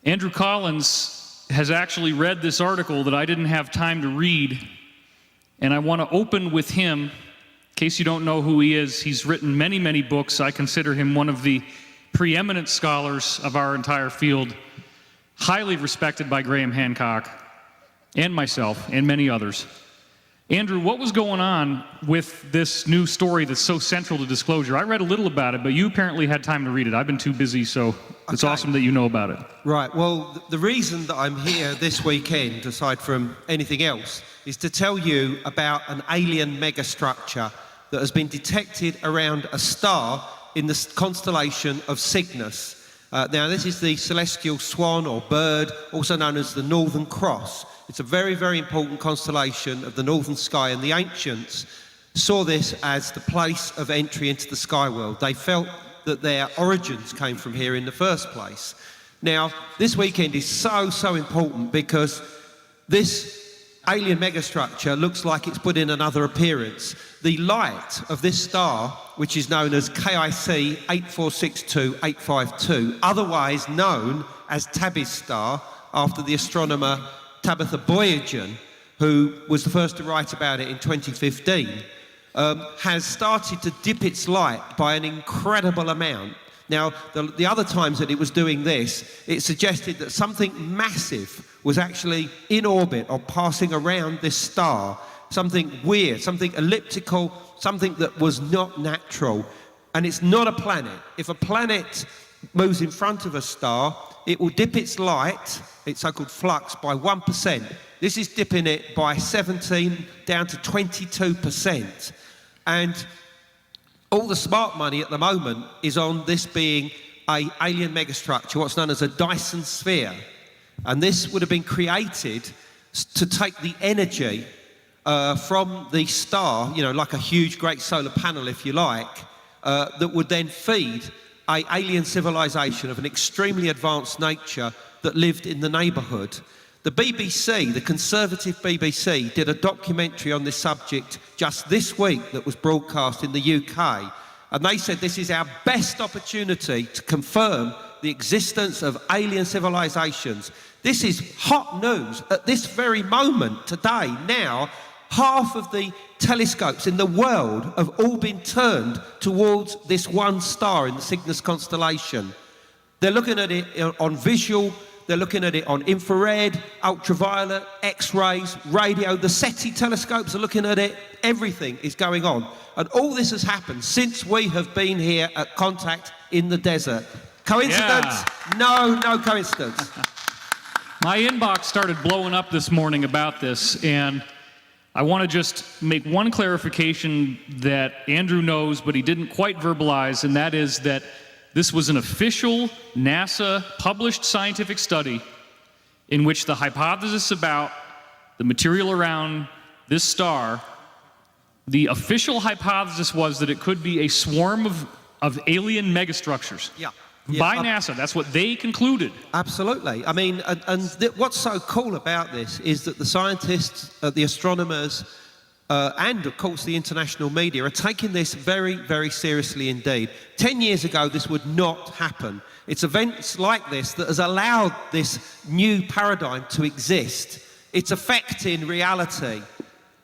Andrew Collins has actually read this article that I didn't have time to read, and I want to open with him. In case you don't know who he is, he's written many, many books. I consider him one of the preeminent scholars of our entire field, highly respected by Graham Hancock and myself and many others. Andrew, what was going on with this new story that's so central to disclosure? I read a little about it, but you apparently had time to read it. I've been too busy, so it's awesome that you know about it. Right, well, the reason that I'm here this weekend, aside from anything else, is to tell you about an alien megastructure that has been detected around a star in the constellation of Cygnus. Now, this is the celestial swan or bird, also known as the Northern Cross. It's a very, very important constellation of the northern sky, and the ancients saw this as the place of entry into the sky world. They felt that their origins came from here in the first place. Now, this weekend is so important because this alien megastructure looks like it's put in another appearance. The light of this star, which is known as KIC 8462852, otherwise known as Tabby's star, after the astronomer Tabitha Boyajian, who was the first to write about it in 2015, has started to dip its light by an incredible amount. Now, the other times that it was doing this, it suggested that something massive was actually in orbit or passing around this star, something weird, something elliptical, something that was not natural. And it's not a planet. If a planet moves in front of a star, it will dip its light, its so-called flux, by 1%. This is dipping it by 17 down to 22%. And all the smart money at the moment is on this being an alien megastructure, what's known as a Dyson sphere. And this would have been created to take the energy from the star, you know, like a huge, great solar panel, if you like, that would then feed an alien civilization of an extremely advanced nature that lived in the neighbourhood. The BBC, the conservative BBC, did a documentary on this subject just this week that was broadcast in the UK, and they said this is our best opportunity to confirm the existence of alien civilizations. This is hot news at this very moment, today, now. Half of the telescopes in the world have all been turned towards this one star in the Cygnus constellation. They're looking at it on visual, they're looking at it on infrared, ultraviolet, X-rays, radio. The SETI telescopes are looking at it. Everything is going on. And all this has happened since we have been here at Contact in the Desert. Coincidence? Yeah. No coincidence. My inbox started blowing up this morning about this, and I want to just make one clarification that Andrew knows, but he didn't quite verbalize, and that is that this was an official NASA published scientific study in which the hypothesis about the material around this star, the official hypothesis was that it could be a swarm of alien megastructures. Yeah. By NASA, that's what they concluded. Absolutely. I mean, what's so cool about this is that the scientists, the astronomers, and of course the international media are taking this very, very seriously indeed. 10 years ago, this would not happen. It's events like this that has allowed this new paradigm to exist. It's affecting reality.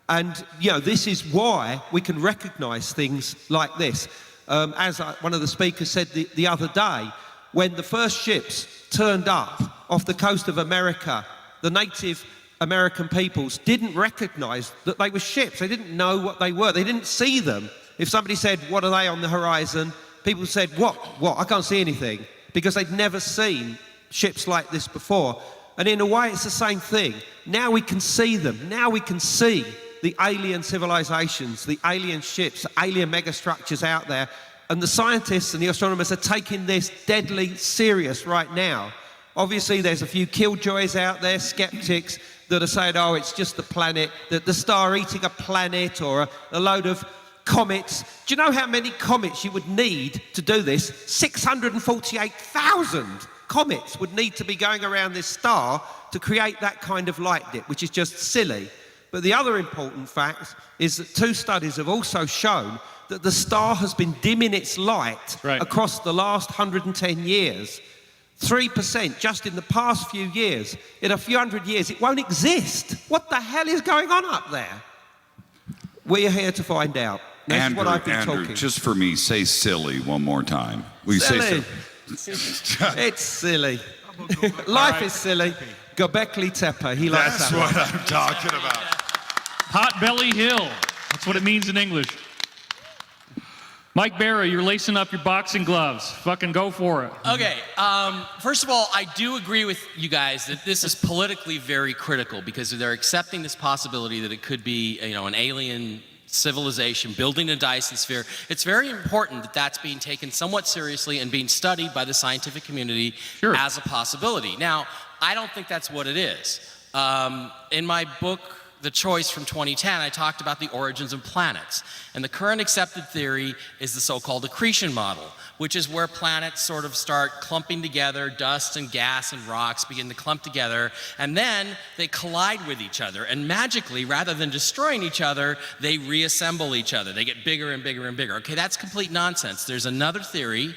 And, you know, this is why we can recognize things like this. As one of the speakers said the other day, when the first ships turned up off the coast of America, the Native American peoples didn't recognize that they were ships. They didn't know what they were. They didn't see them. If somebody said, "What are they on the horizon?" people said, What? I can't see anything," because they'd never seen ships like this before. And in a way, it's the same thing. Now we can see them. Now we can see the alien civilizations, the alien ships, alien megastructures out there. And the scientists and the astronomers are taking this deadly serious right now. Obviously, there's a few killjoys out there, skeptics, that are saying, oh, it's just the planet, that the star eating a planet or a load of comets. Do you know how many comets you would need to do this? 648,000 comets would need to be going around this star to create that kind of light dip, which is just silly. But the other important fact is that 2 studies have also shown that the star has been dimming its light across the last 110 years. 3% just in the past few years. In a few hundred years, it won't exist. What the hell is going on up there? We're here to find out. That's Andrew, what I've been Andrew, talking. just for me, say silly one more time. Will you say Silly. It's silly. Life is silly. Göbekli Tepe. He likes That's that what one. I'm talking about. Potbelly Hill. That's what it means in English. Mike Bara, you're lacing up your boxing gloves. Fucking go for it. Okay, first of all, I do agree with you guys that this is politically very critical because they're accepting this possibility that it could be, an alien civilization building a Dyson sphere. It's very important that that's being taken somewhat seriously and being studied by the scientific community as a possibility. Now, I don't think that's what it is. In my book, The Choice from 2010, I talked about the origins of planets. And the current accepted theory is the so-called accretion model, which is where planets sort of start clumping together, dust and gas and rocks begin to clump together, and then they collide with each other. And magically, rather than destroying each other, they reassemble each other. They get bigger and bigger and bigger. Okay, that's complete nonsense. There's another theory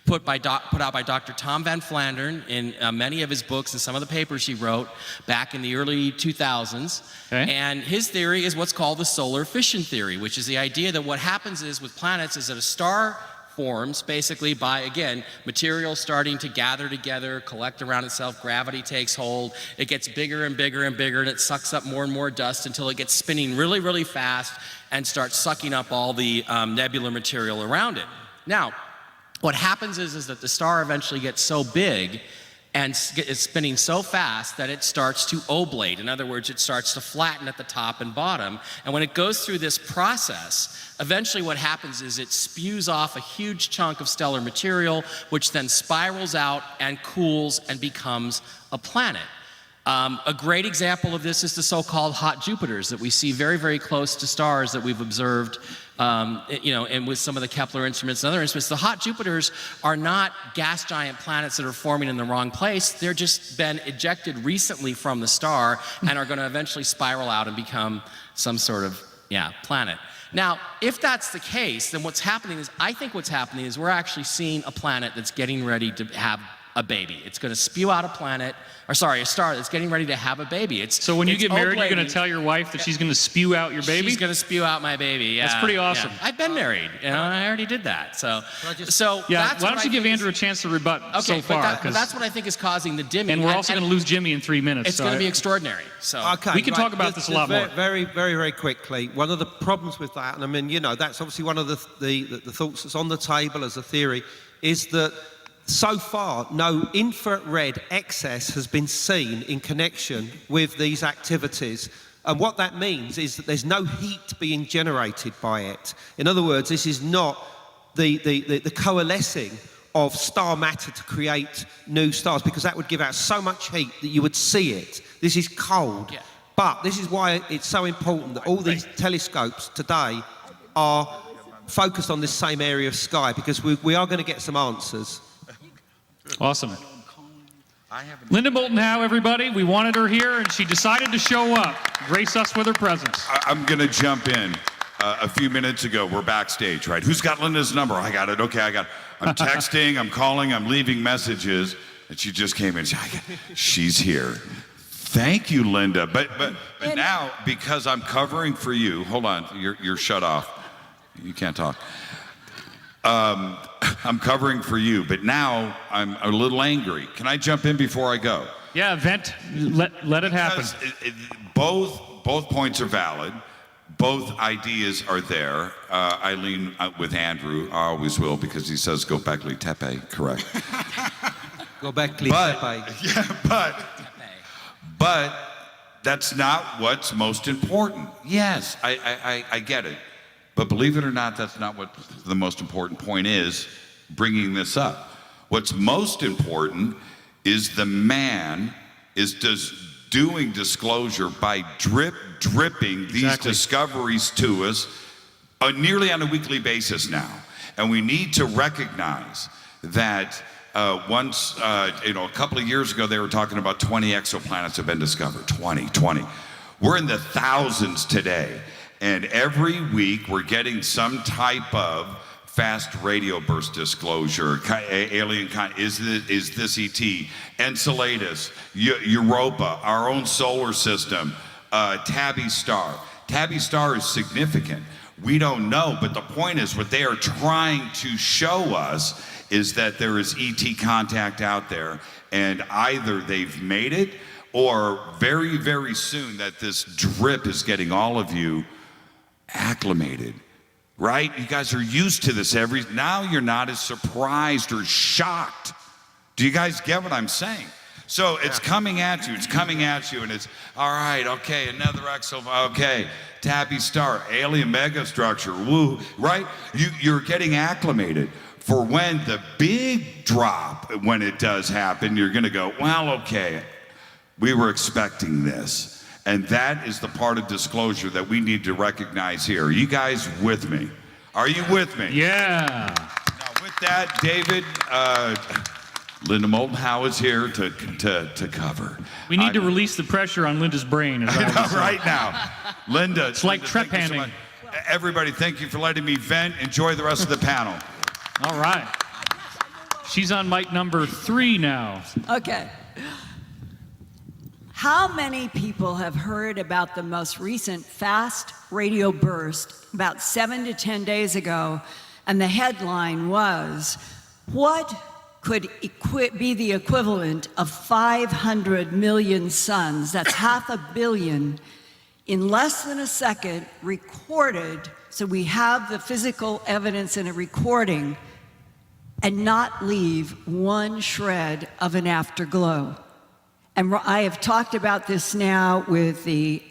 put out by Dr. Tom Van Flandern in many of his books and some of the papers he wrote back in the early 2000s. Okay. And his theory is what's called the solar fission theory, which is the idea that what happens is with planets is that a star forms basically by, again, material starting to gather together, collect around itself, gravity takes hold, it gets bigger and bigger and bigger, and it sucks up more and more dust until it gets spinning really, really fast and starts sucking up all the nebular material around it. Now, what happens is that the star eventually gets so big and is spinning so fast that it starts to oblate. In other words, it starts to flatten at the top and bottom. And when it goes through this process, eventually what happens is it spews off a huge chunk of stellar material, which then spirals out and cools and becomes a planet. A great example of this is the so-called hot Jupiters that we see very, very close to stars that we've observed, and with some of the Kepler instruments and other instruments. The hot Jupiters are not gas giant planets that are forming in the wrong place. They're just been ejected recently from the star and are going to eventually spiral out and become some sort of, planet. Now, if that's the case, then I think what's happening is we're actually seeing a planet that's getting ready to have a baby. It's going to spew out a star that's getting ready to have a baby. So when you get married, you're going to tell your wife that she's going to spew out your baby? She's going to spew out my baby, yeah. That's pretty awesome. Yeah. I've been married, and I already did that. So why don't you give Andrew a chance to rebut so far? But that's what I think is causing the dimming. And we're also going to lose Jimmy in 3 minutes. It's going to be extraordinary. So we can talk about this a lot more. Very, very, very quickly. One of the problems with that, and I mean, that's obviously one of the thoughts that's on the table as a theory, is that so far, no infrared excess has been seen in connection with these activities. And what that means is that there's no heat being generated by it. In other words, this is not the coalescing of star matter to create new stars, because that would give out so much heat that you would see it. This is cold. Yeah. But this is why it's so important that all these telescopes today are focused on this same area of sky, because we are going to get some answers. Awesome. Linda Moulton Howe, everybody. We wanted her here, and she decided to show up. Grace us with her presence. I'm going to jump in. A few minutes ago, we're backstage, right? Who's got Linda's number? I got it. Okay, I got it. I'm texting, I'm calling, I'm leaving messages, and she just came in. She's here. Thank you, Linda. But now, because I'm covering for you, hold on, you're shut off. You can't talk. I'm covering for you, but now I'm a little angry. Can I jump in before I go? Yeah, vent. Let it happen. Both points are valid. Both ideas are there. I lean with Andrew. I always will, because he says Göbekli Tepe, correct. Göbekli Tepe. Yeah, but that's not what's most important. Yes, I get it. But believe it or not, that's not what the most important point is, bringing this up. What's most important is the man is doing disclosure by dripping these discoveries to us nearly on a weekly basis now. And we need to recognize that once, a couple of years ago, they were talking about 20 exoplanets have been discovered, 20. We're in the thousands today. And every week we're getting some type of fast radio burst disclosure, alien is this ET, Enceladus, Europa, our own solar system, Tabby Star. Tabby Star is significant. We don't know, but the point is what they are trying to show us is that there is ET contact out there, and either they've made it or very, very soon that this drip is getting all of you acclimated, right? You guys are used to this now you're not as surprised or shocked. Do you guys get what I'm saying? So it's coming at you, and it's, all right, okay, another okay, Tabby Star, alien megastructure, woo, right? You're getting acclimated for when the big drop, when it does happen, you're gonna go, well, okay, we were expecting this. And that is the part of disclosure that we need to recognize here. Are you guys with me? Are you with me? Yeah. Now with that, David, Linda Moulton Howe is here to cover. We need to release the pressure on Linda's brain. As I would say. Right now. Linda. It's like trepanning. Everybody, thank you for letting me vent. Enjoy the rest of the panel. All right. She's on mic number 3 now. Okay. How many people have heard about the most recent fast radio burst about 7 to 10 days ago? And the headline was, what could be the equivalent of 500 million suns, that's 500 million, in less than a second, recorded, so we have the physical evidence in a recording, and not leave one shred of an afterglow. And I have talked about this now with the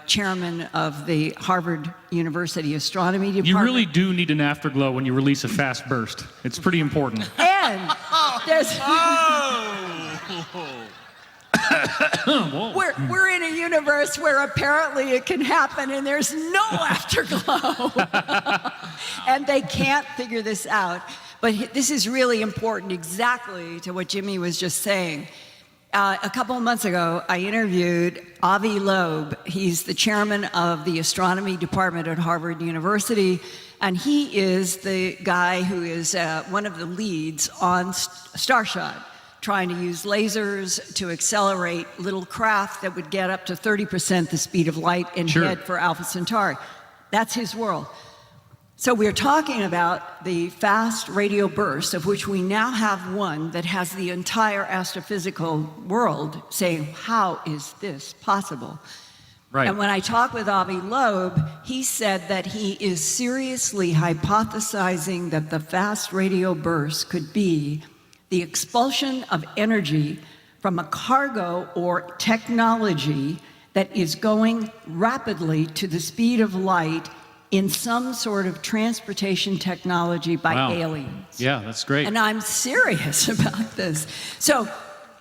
chairman of the Harvard University Astronomy Department. You really do need an afterglow when you release a fast burst. It's pretty important. And there's... we're in a universe where apparently it can happen and there's no afterglow. And they can't figure this out. But this is really important, exactly to what Jimmy was just saying. A couple of months ago, I interviewed Avi Loeb. He's the chairman of the astronomy department at Harvard University, and he is the guy who is one of the leads on Starshot, trying to use lasers to accelerate little craft that would get up to 30% the speed of light and head for Alpha Centauri. That's his world. So we're talking about the fast radio burst, of which we now have one that has the entire astrophysical world saying, how is this possible? Right. And when I talked with Avi Loeb, he said that he is seriously hypothesizing that the fast radio burst could be the expulsion of energy from a cargo or technology that is going rapidly to the speed of light in some sort of transportation technology by aliens. Yeah, that's great. And I'm serious about this. So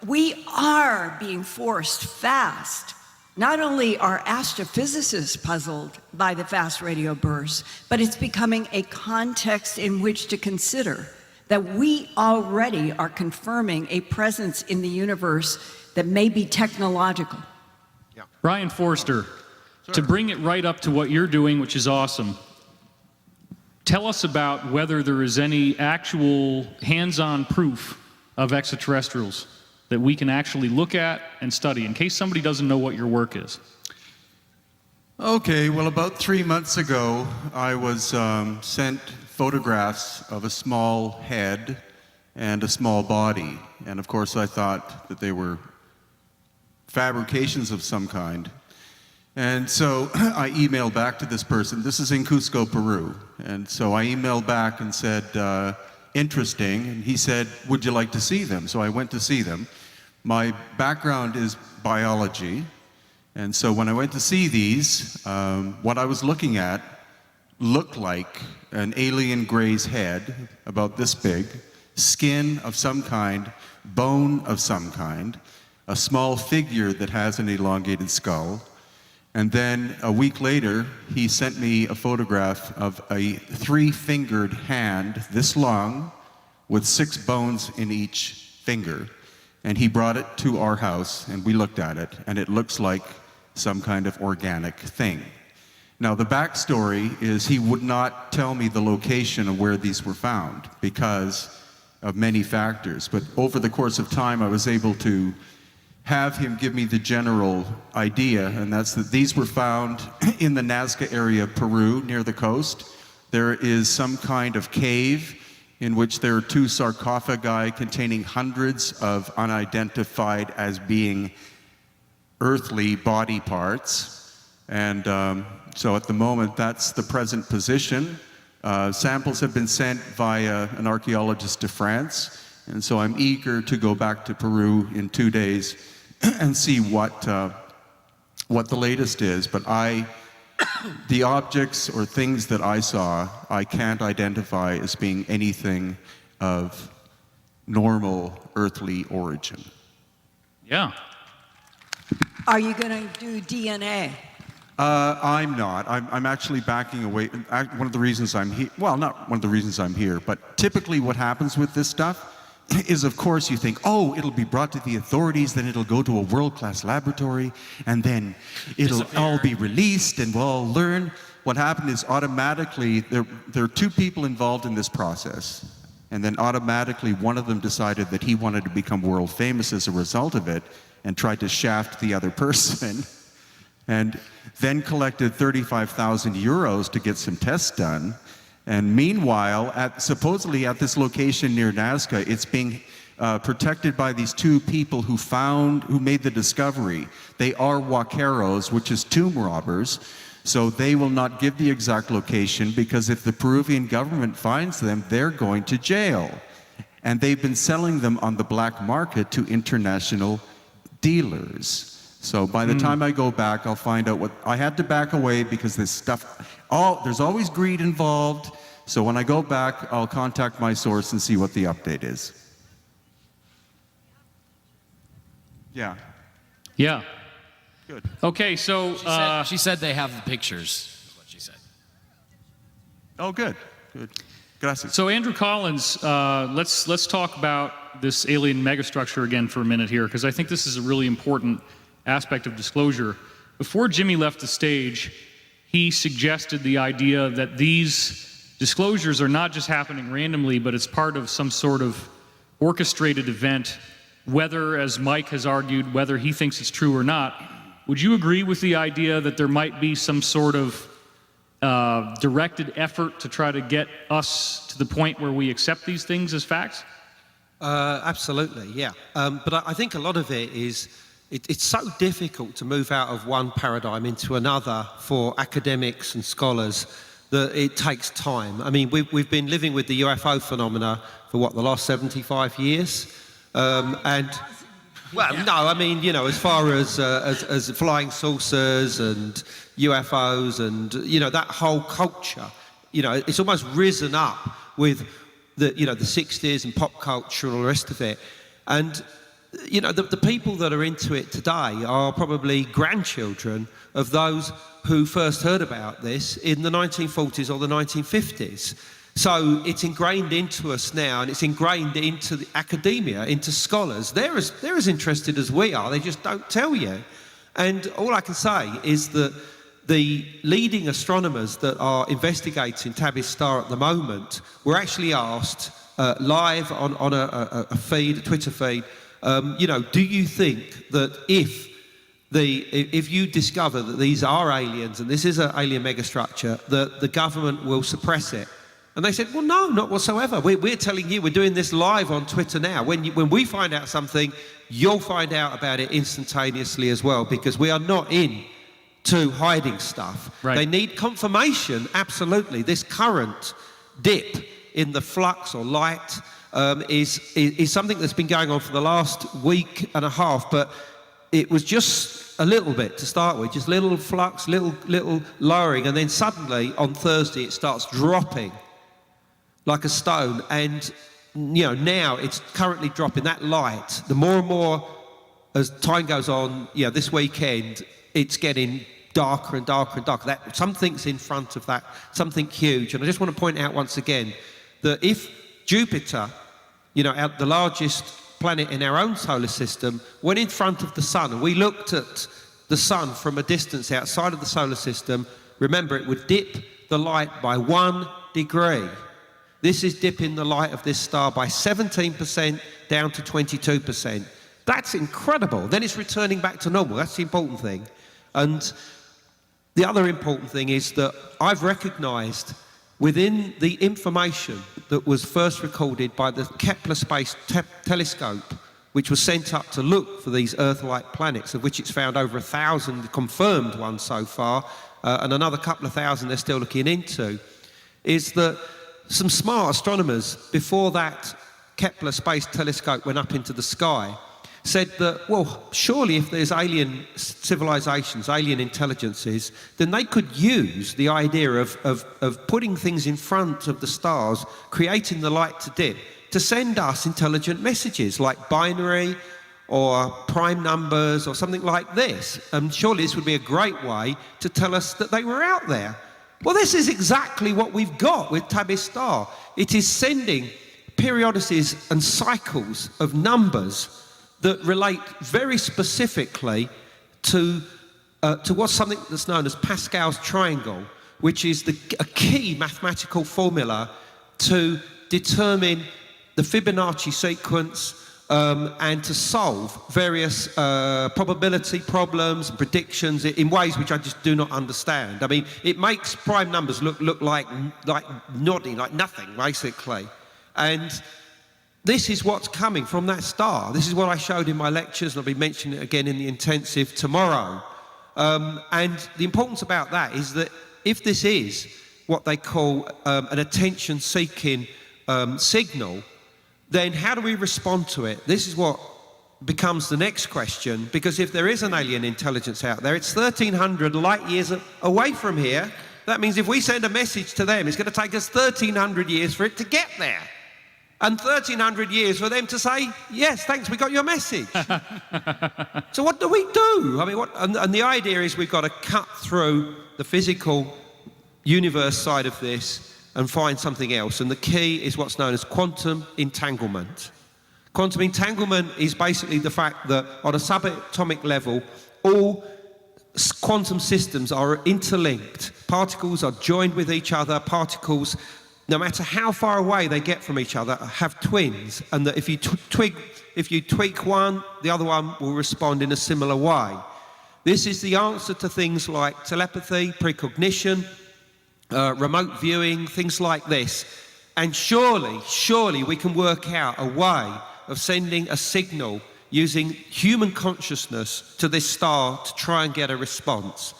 we are being forced fast. Not only are astrophysicists puzzled by the fast radio bursts, but it's becoming a context in which to consider that we already are confirming a presence in the universe that may be technological. Yeah. Brian Forster, to bring it right up to what you're doing, which is awesome, tell us about whether there is any actual hands-on proof of extraterrestrials that we can actually look at and study, in case somebody doesn't know what your work is. Okay, well, about 3 months ago, I was sent photographs of a small head and a small body. And of course, I thought that they were fabrications of some kind. And so I emailed back to this person. This is in Cusco, Peru. And so I emailed back and said, interesting. And he said, would you like to see them? So I went to see them. My background is biology. And so when I went to see these, what I was looking at looked like an alien gray's head, about this big, skin of some kind, bone of some kind, a small figure that has an elongated skull. And then a week later, he sent me a photograph of a 3-fingered hand, this long, with 6 bones in each finger. And he brought it to our house, and we looked at it, and it looks like some kind of organic thing. Now, the backstory is he would not tell me the location of where these were found because of many factors. But over the course of time, I was able to have him give me the general idea, and that's that these were found in the Nazca area of Peru, near the coast. There is some kind of cave in which there are 2 sarcophagi containing hundreds of unidentified as being earthly body parts. And so at the moment, that's the present position. Samples have been sent via an archaeologist to France, and so I'm eager to go back to Peru in 2 days and see what the latest is. But the objects or things that I saw, I can't identify as being anything of normal earthly origin. Yeah. Are you going to do DNA? I'm not. I'm actually backing away. One of the reasons I'm here, well, not one of the reasons I'm here, but typically what happens with this stuff is, of course, you think, oh, it'll be brought to the authorities, then it'll go to a world-class laboratory, and then it'll all be released, and we'll all learn. What happened is automatically, there are 2 people involved in this process, and then automatically one of them decided that he wanted to become world famous as a result of it, and tried to shaft the other person, and then collected 35,000 euros to get some tests done. And meanwhile, supposedly at this location near Nazca, it's being protected by these 2 people who made the discovery. They are huaqueros, which is tomb robbers, so they will not give the exact location because if the Peruvian government finds them, they're going to jail. And they've been selling them on the black market to international dealers. So by the time I go back, I'll find out what I had to back away because this stuff, there's always greed involved. So when I go back, I'll contact my source and see what the update is. Yeah. Yeah. Good. Okay, so She said they have the pictures, is what she said. Oh, good. Good. Gracias. so Andrew Collins, let's talk about this alien megastructure again for a minute here, because I think this is a really important aspect of disclosure. Before Jimmy left the stage, he suggested the idea that these disclosures are not just happening randomly, but it's part of some sort of orchestrated event, whether, as Mike has argued, whether he thinks it's true or not. Would you agree with the idea that there might be some sort of directed effort to try to get us to the point where we accept these things as facts? Absolutely, yeah. But I think a lot of it is, it's so difficult to move out of one paradigm into another for academics and scholars that it takes time. I mean, we've been living with the UFO phenomena for what, the last 75 years? Well, no, I mean, you know, as far as flying saucers and UFOs and, you know, that whole culture, you know, it's almost risen up with the, you know, the 60s and pop culture and all the rest of it. And, you know, the people that are into it today are probably grandchildren of those who first heard about this in the 1940s or the 1950s. So it's ingrained into us now, and it's ingrained into the academia, into scholars. They're as interested as we are, they just don't tell you. And all I can say is that the leading astronomers that are investigating Tabby's star at the moment were actually asked live on a feed, a Twitter feed, you know, do you think that if you discover that these are aliens and this is an alien megastructure, that the government will suppress it? And they said, well, no, not whatsoever. We're telling you, we're doing this live on Twitter now. When we find out something, you'll find out about it instantaneously as well, because we are not into hiding stuff. Right. They need confirmation, absolutely. This current dip in the flux or light is something that's been going on for the last week and a half, but it was just a little bit to start with, just little flux, little lowering, and then suddenly on Thursday it starts dropping like a stone. And you know, now it's currently dropping. That light, the more and more as time goes on, you know, this weekend it's getting darker and darker and darker. That something's in front of that, something huge. And I just want to point out once again that if Jupiter, you know, the largest planet in our own solar system, went in front of the sun and we looked at the sun from a distance outside of the solar system, remember, it would dip the light by 1 degree. This is dipping the light of this star by 17% down to 22%. That's incredible. Then it's returning back to normal. That's the important thing. And the other important thing is that I've recognized within the information that was first recorded by the Kepler Space Telescope, which was sent up to look for these Earth-like planets, of which it's found over 1,000 confirmed ones so far, and another couple of thousand they're still looking into, is that some smart astronomers, before that Kepler Space Telescope went up into the sky, said that, well, surely if there's alien civilizations, alien intelligences, then they could use the idea of putting things in front of the stars, creating the light to dip, to send us intelligent messages like binary or prime numbers or something like this. And surely this would be a great way to tell us that they were out there. Well, this is exactly what we've got with Tabby's star. It is sending periodicities and cycles of numbers that relate very specifically to what's something that's known as Pascal's triangle, which is a key mathematical formula to determine the Fibonacci sequence and to solve various probability problems and predictions in ways which I just do not understand. I mean, it makes prime numbers look like nothing, like nothing, basically. And this is what's coming from that star. This is what I showed in my lectures, and I'll be mentioning it again in the intensive tomorrow. And the importance about that is that if this is what they call an attention-seeking signal, then how do we respond to it? This is what becomes the next question, because if there is an alien intelligence out there, it's 1,300 light years away from here. That means if we send a message to them, it's going to take us 1,300 years for it to get there. And 1,300 years for them to say, yes, thanks, we got your message. So what do we do? I mean, and the idea is we've got to cut through the physical universe side of this and find something else. And the key is what's known as quantum entanglement. Quantum entanglement is basically the fact that on a subatomic level, all quantum systems are interlinked. Particles are joined with each other. Particles, no matter how far away they get from each other, have twins, and that if you tweak one, the other one will respond in a similar way. This is the answer to things like telepathy, precognition, remote viewing, things like this. And surely we can work out a way of sending a signal using human consciousness to this star to try and get a response.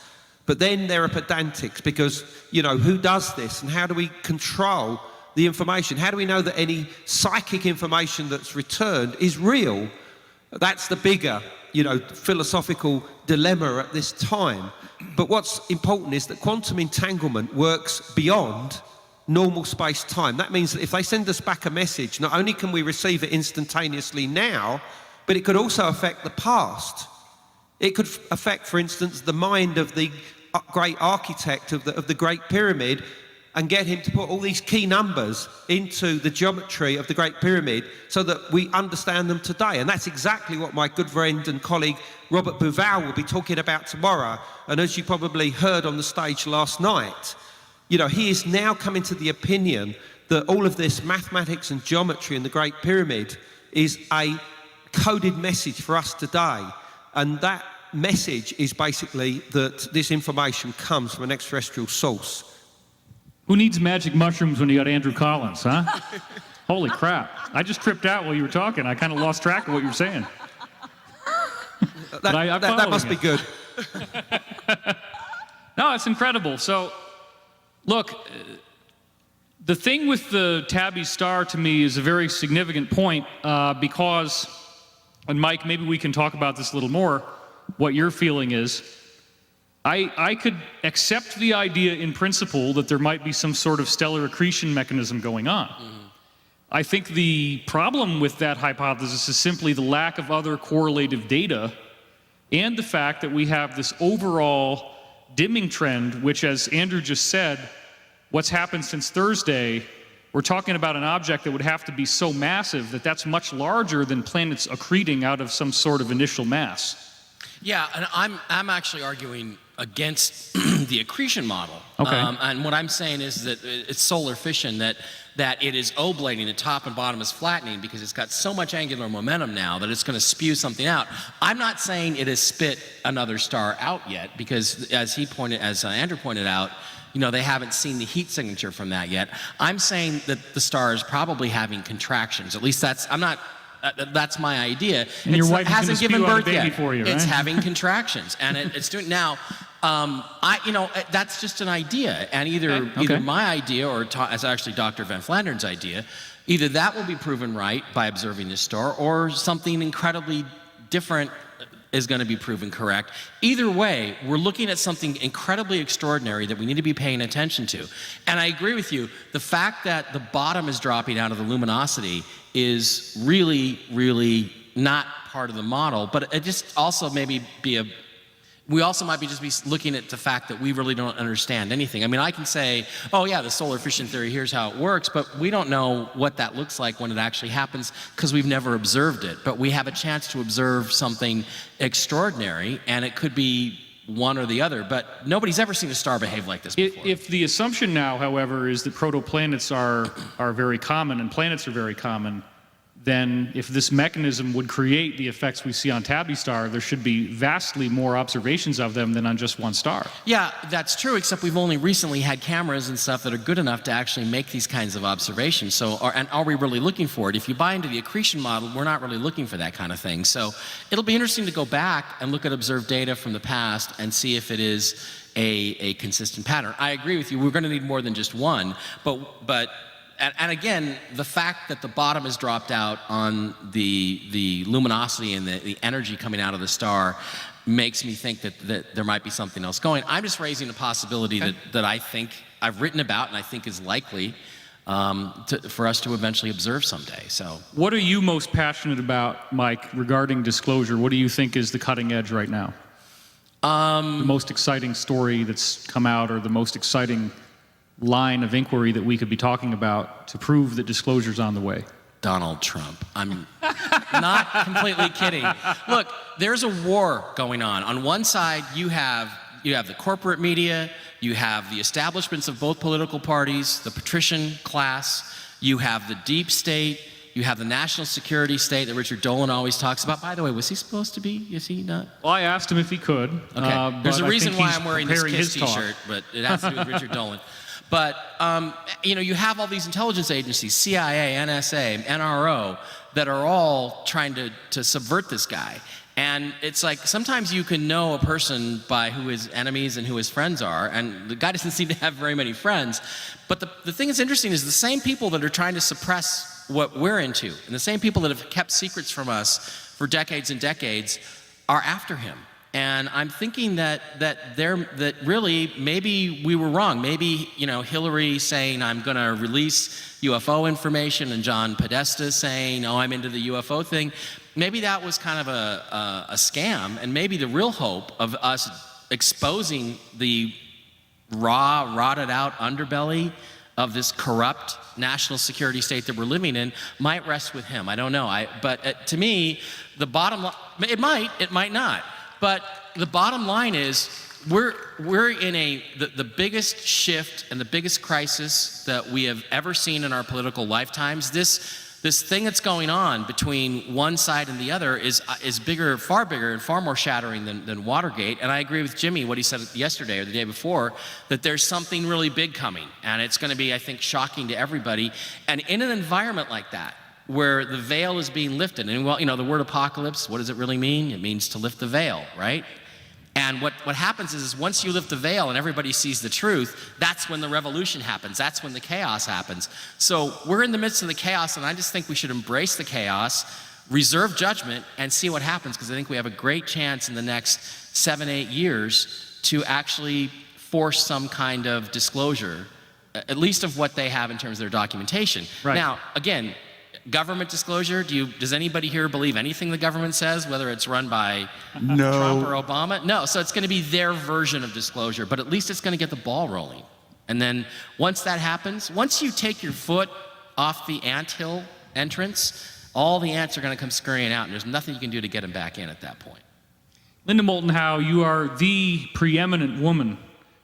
But then there are pedantics, because, you know, who does this and how do we control the information? How do we know that any psychic information that's returned is real? That's the bigger, you know, philosophical dilemma at this time. But what's important is that quantum entanglement works beyond normal space-time. That means that if they send us back a message, not only can we receive it instantaneously now, but it could also affect the past. It could affect, for instance, the mind of the great architect of the Great Pyramid and get him to put all these key numbers into the geometry of the Great Pyramid so that we understand them today. And that's exactly what my good friend and colleague Robert Bouval will be talking about tomorrow. And as you probably heard on the stage last night, you know, he is now coming to the opinion that all of this mathematics and geometry in the Great Pyramid is a coded message for us today. And that message is basically that this information comes from an extraterrestrial source. Who needs magic mushrooms when you got Andrew Collins, huh? Holy crap. I just tripped out while you were talking. I kind of lost track of what you were saying. That must be good. No, it's incredible. So, look, the thing with the Tabby star to me is a very significant point because, and Mike, maybe we can talk about this a little more, what your feeling is. I could accept the idea in principle that there might be some sort of stellar accretion mechanism going on. I think the problem with that hypothesis is simply the lack of other correlative data and the fact that we have this overall dimming trend, which, as Andrew just said, what's happened since Thursday, we're talking about an object that would have to be so massive that that's much larger than planets accreting out of some sort of initial mass. Yeah, and I'm actually arguing against the accretion model. Okay. And what I'm saying is that it's solar fission, that it is oblating, the top and bottom is flattening because it's got so much angular momentum now that it's going to spew something out. I'm not saying it has spit another star out yet because as Andrew pointed out, they haven't seen the heat signature from that yet. I'm saying that the star is probably having contractions. At least that's my idea. And your wife hasn't given birth yet. For you, right? It's having contractions, and it's doing now. That's just an idea, and either my idea or as actually Dr. Van Flanderen's idea, either that will be proven right by observing this star, or something incredibly different is going to be proven correct. Either way, we're looking at something incredibly extraordinary that we need to be paying attention to. And I agree with you. The fact that the bottom is dropping out of the luminosity is really, really not part of the model, but it just also maybe we also might be looking at the fact that we really don't understand anything. I mean, I can say, oh yeah, the solar fission theory, here's how it works, but we don't know what that looks like when it actually happens because we've never observed it. But we have a chance to observe something extraordinary, and it could be one or the other, but nobody's ever seen a star behave like this before. If the assumption now, however, is that protoplanets are very common and planets are very common, then if this mechanism would create the effects we see on Tabby star, there should be vastly more observations of them than on just one star. Yeah, that's true, except we've only recently had cameras and stuff that are good enough to actually make these kinds of observations. So, are we really looking for it? If you buy into the accretion model, we're not really looking for that kind of thing. So it'll be interesting to go back and look at observed data from the past and see if it is a consistent pattern. I agree with you, we're going to need more than just one, but and again, the fact that the bottom is dropped out on the luminosity and the energy coming out of the star makes me think that there might be something else going. I'm just raising a possibility that I think I've written about and I think is likely for us to eventually observe someday. So, what are you most passionate about, Mike, regarding disclosure? What do you think is the cutting edge right now? The most exciting story that's come out, or the most exciting line of inquiry that we could be talking about to prove that disclosure's on the way? Donald Trump. I'm not completely kidding. Look, there's a war going on. On one side, you have the corporate media, you have the establishments of both political parties, the patrician class, you have the deep state, you have the national security state that Richard Dolan always talks about. By the way, was he supposed to be? Is he not? Well, I asked him if he could. Okay. There's a reason why I'm wearing this KISS talk. t-shirt, but it has to do with Richard Dolan. But, you have all these intelligence agencies, CIA, NSA, NRO, that are all trying to subvert this guy. And it's like, sometimes you can know a person by who his enemies and who his friends are, and the guy doesn't seem to have very many friends. But the thing that's interesting is the same people that are trying to suppress what we're into, and the same people that have kept secrets from us for decades and decades are after him. And I'm thinking that really maybe we were wrong. Maybe Hillary saying I'm going to release UFO information, and John Podesta saying, oh, I'm into the UFO thing. Maybe that was kind of a scam, and maybe the real hope of us exposing the raw, rotted out underbelly of this corrupt national security state that we're living in might rest with him. I don't know. But to me, the bottom line, it might not. But the bottom line is we're in the biggest shift and the biggest crisis that we have ever seen in our political lifetimes. This thing that's going on between one side and the other is bigger, and far more shattering than Watergate. And I agree with Jimmy, what he said yesterday or the day before, that there's something really big coming. And it's going to be, I think, shocking to everybody. And in an environment like that, where the veil is being lifted. And well, the word apocalypse, what does it really mean? It means to lift the veil, right? And what happens is once you lift the veil and everybody sees the truth, that's when the revolution happens. That's when the chaos happens. So we're in the midst of the chaos, and I just think we should embrace the chaos, reserve judgment, and see what happens, because I think we have a great chance in the next 7-8 years to actually force some kind of disclosure, at least of what they have in terms of their documentation. Right. Now, again, government disclosure, does anybody here believe anything the government says, whether it's run by Trump or Obama? No, so it's going to be their version of disclosure, but at least it's going to get the ball rolling. And then once that happens, once you take your foot off the anthill entrance, all the ants are going to come scurrying out, and there's nothing you can do to get them back in at that point. Linda Moulton Howe, you are the preeminent woman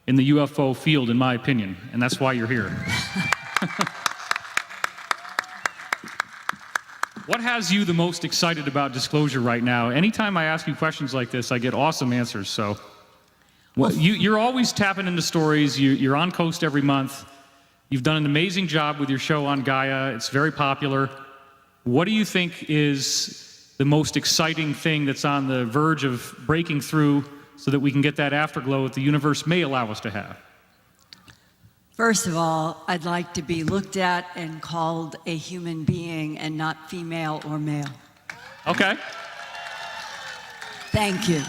in the UFO field, in my opinion, and that's why you're here. What has you the most excited about disclosure right now? Anytime I ask you questions like this, I get awesome answers. So, you're always tapping into stories. You're on Coast every month. You've done an amazing job with your show on Gaia. It's very popular. What do you think is the most exciting thing that's on the verge of breaking through so that we can get that afterglow that the universe may allow us to have? First of all, I'd like to be looked at and called a human being and not female or male. Okay. Thank you.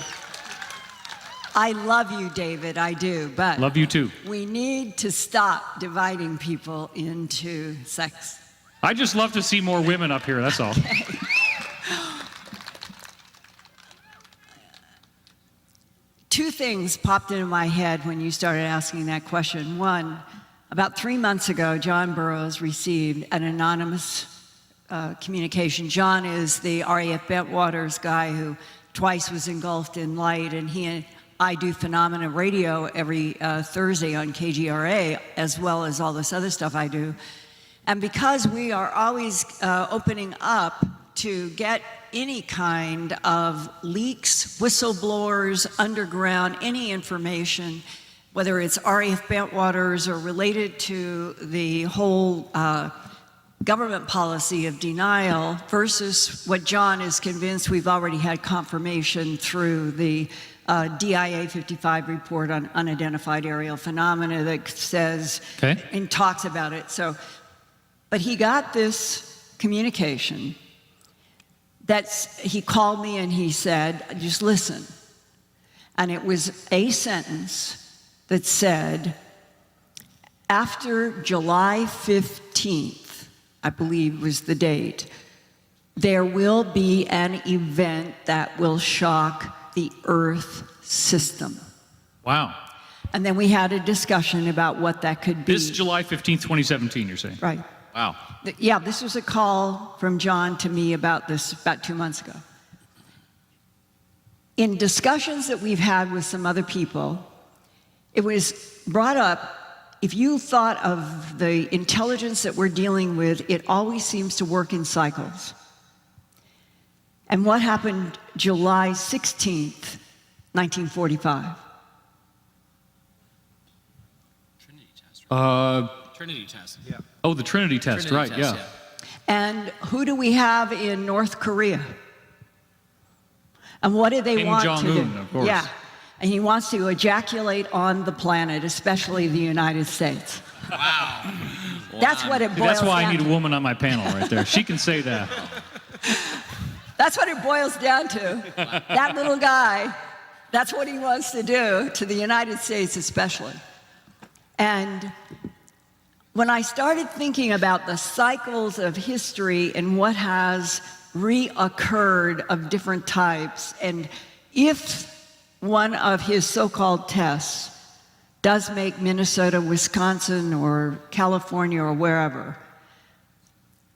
I love you, David, I do, but Love you too. we need to stop dividing people into sex. I just love to see more women up here, that's all. Two things popped into my head when you started asking that question. One, about 3 months ago, John Burroughs received an anonymous communication. John is the RAF Bentwaters guy who twice was engulfed in light, and he and I do Phenomena Radio every Thursday on KGRA, as well as all this other stuff I do. And because we are always opening up to get any kind of leaks, whistleblowers, underground, any information, whether it's RAF Bentwaters or related to the whole government policy of denial versus what John is convinced we've already had confirmation through the DIA 55 report on unidentified aerial phenomena that says and talks about it. So, but he got this communication. He called me and he said, just listen. And it was a sentence that said, after July 15th, I believe was the date, there will be an event that will shock the Earth system. Wow. And then we had a discussion about what that could be. This July 15th, 2017, you're saying? Right. Wow. Yeah, this was a call from John to me about this about 2 months ago. In discussions that we've had with some other people, it was brought up, if you thought of the intelligence that we're dealing with, it always seems to work in cycles. And what happened July 16th, 1945? Trinity test. Right? Uh, Trinity test. yeah. Oh, the Trinity test, Trinity right, test, yeah. And who do we have in North Korea? And what do they Kim want to Jong-un, do? of course. Yeah, and he wants to ejaculate on the planet, especially the United States. Wow. That's what it boils That's why I down need a to. woman on my panel right there. She can say that. That's what it boils down to. That little guy, that's what he wants to do to the United States especially. And when I started thinking about the cycles of history and what has reoccurred of different types, and if one of his so-called tests does make Minnesota, Wisconsin, or California, or wherever,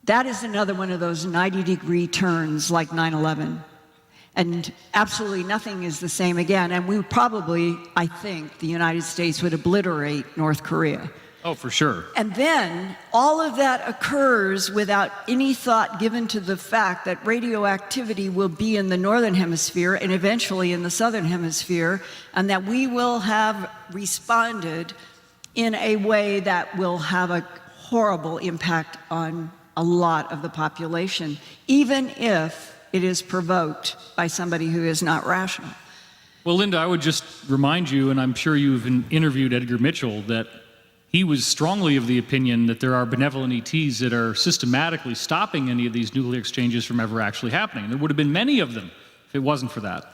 that is another one of those 90-degree turns like 9/11. And absolutely nothing is the same again. And we probably, I think, the United States would obliterate North Korea. Oh, for sure. And then all of that occurs without any thought given to the fact that radioactivity will be in the northern hemisphere and eventually in the southern hemisphere, and that we will have responded in a way that will have a horrible impact on a lot of the population, even if it is provoked by somebody who is not rational. Well, Linda, I would just remind you, and I'm sure you've interviewed Edgar Mitchell, that he was strongly of the opinion that there are benevolent ETs that are systematically stopping any of these nuclear exchanges from ever actually happening. There would have been many of them if it wasn't for that.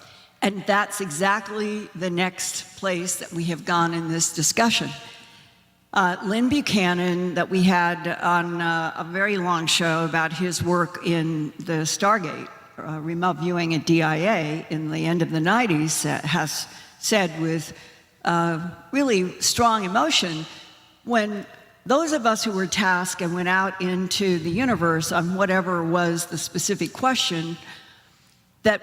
And that's exactly the next place that we have gone in this discussion. Lynn Buchanan, that we had on a very long show about his work in the Stargate, remote viewing at DIA in the end of the 90s, has said with really strong emotion, when those of us who were tasked and went out into the universe on whatever was the specific question, that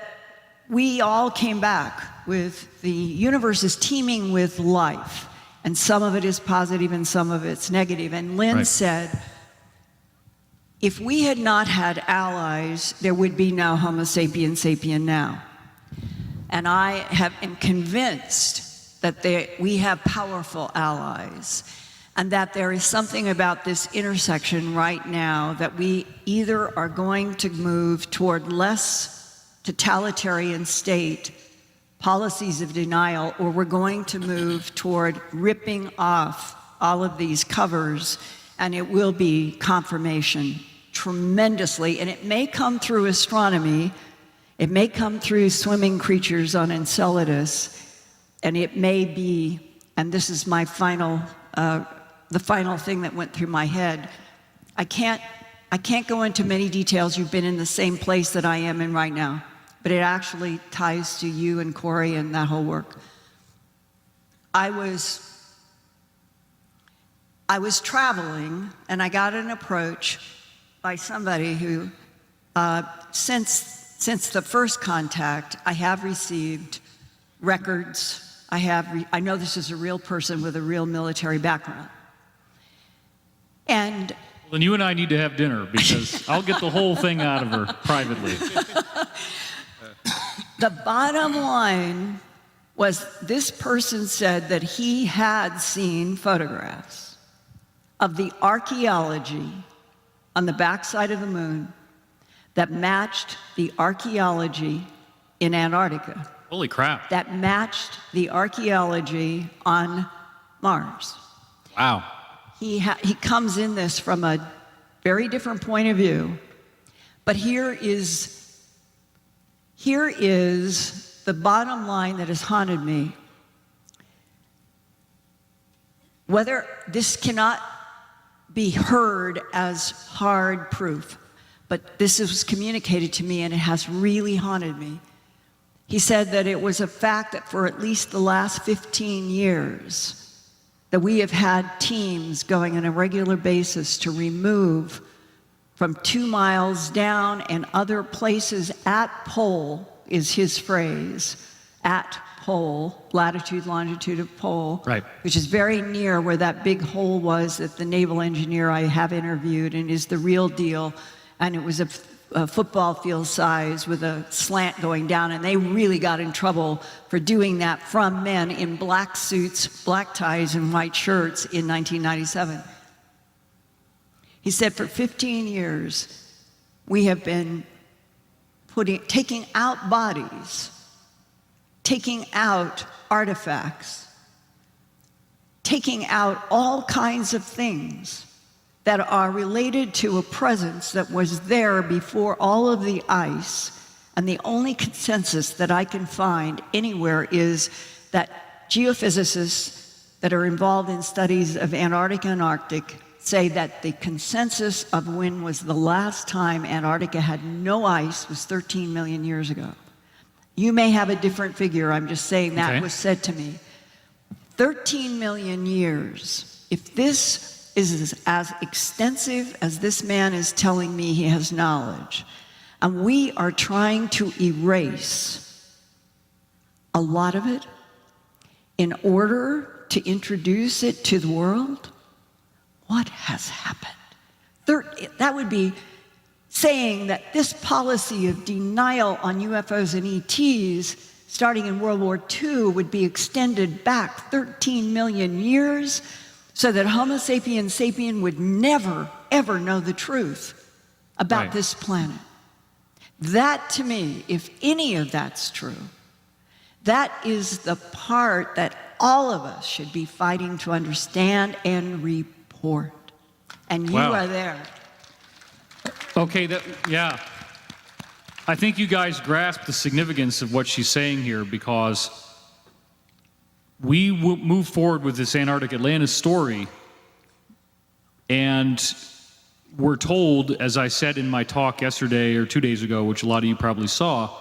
we all came back with the universe is teeming with life, and some of it is positive and some of it's negative. And Lynn said, if we had not had allies, there would be no Homo sapiens sapien now. And I am convinced that we have powerful allies, and that there is something about this intersection right now that we either are going to move toward less totalitarian state policies of denial, or we're going to move toward ripping off all of these covers, and it will be confirmation tremendously. And it may come through astronomy, it may come through swimming creatures on Enceladus, and it may be, and this is my final, the final thing that went through my head, I can't go into many details. You've been in the same place that I am in right now, but it actually ties to you and Corey and that whole work. I was traveling, and I got an approach by somebody who, since the first contact, I have received records. I know this is a real person with a real military background. And Well, then you and I need to have dinner, because I'll get the whole thing out of her privately. the bottom line was, this person said that he had seen photographs of the archaeology on the backside of the moon that matched the archaeology in Antarctica, Holy crap. that matched the archaeology on Mars. Wow. He comes in this from a very different point of view, but here is the bottom line that has haunted me. Whether this cannot be heard as hard proof, but this was communicated to me, and it has really haunted me. He said that it was a fact that for at least the last 15 years, that we have had teams going on a regular basis to remove from 2 miles down and other places at pole, is his phrase, at pole, latitude, longitude of pole, Right. which is very near where that big hole was that the naval engineer I have interviewed and is the real deal. And it was a football field size with a slant going down, and they really got in trouble for doing that from men in black suits, black ties, and white shirts in 1997. He said for 15 years, we have been taking out bodies, taking out artifacts, taking out all kinds of things that are related to a presence that was there before all of the ice. And the only consensus that I can find anywhere is that geophysicists that are involved in studies of Antarctica and Arctic say that the consensus of when was the last time Antarctica had no ice was 13 million years ago. You may have a different figure, I'm just saying that was said to me. 13 million years. If this is as extensive as this man is telling me he has knowledge, and we are trying to erase a lot of it in order to introduce it to the world, what has happened? That would be saying that this policy of denial on UFOs and ETs starting in World War II would be extended back 13 million years, so that Homo sapiens sapien would never, ever know the truth about this planet. That, to me, if any of that's true, that is the part that all of us should be fighting to understand and report. And you are there. Okay, yeah. I think you guys grasp the significance of what she's saying here, because we move forward with this Antarctic Atlantis story, and we're told, as I said in my talk yesterday or 2 days ago, which a lot of you probably saw,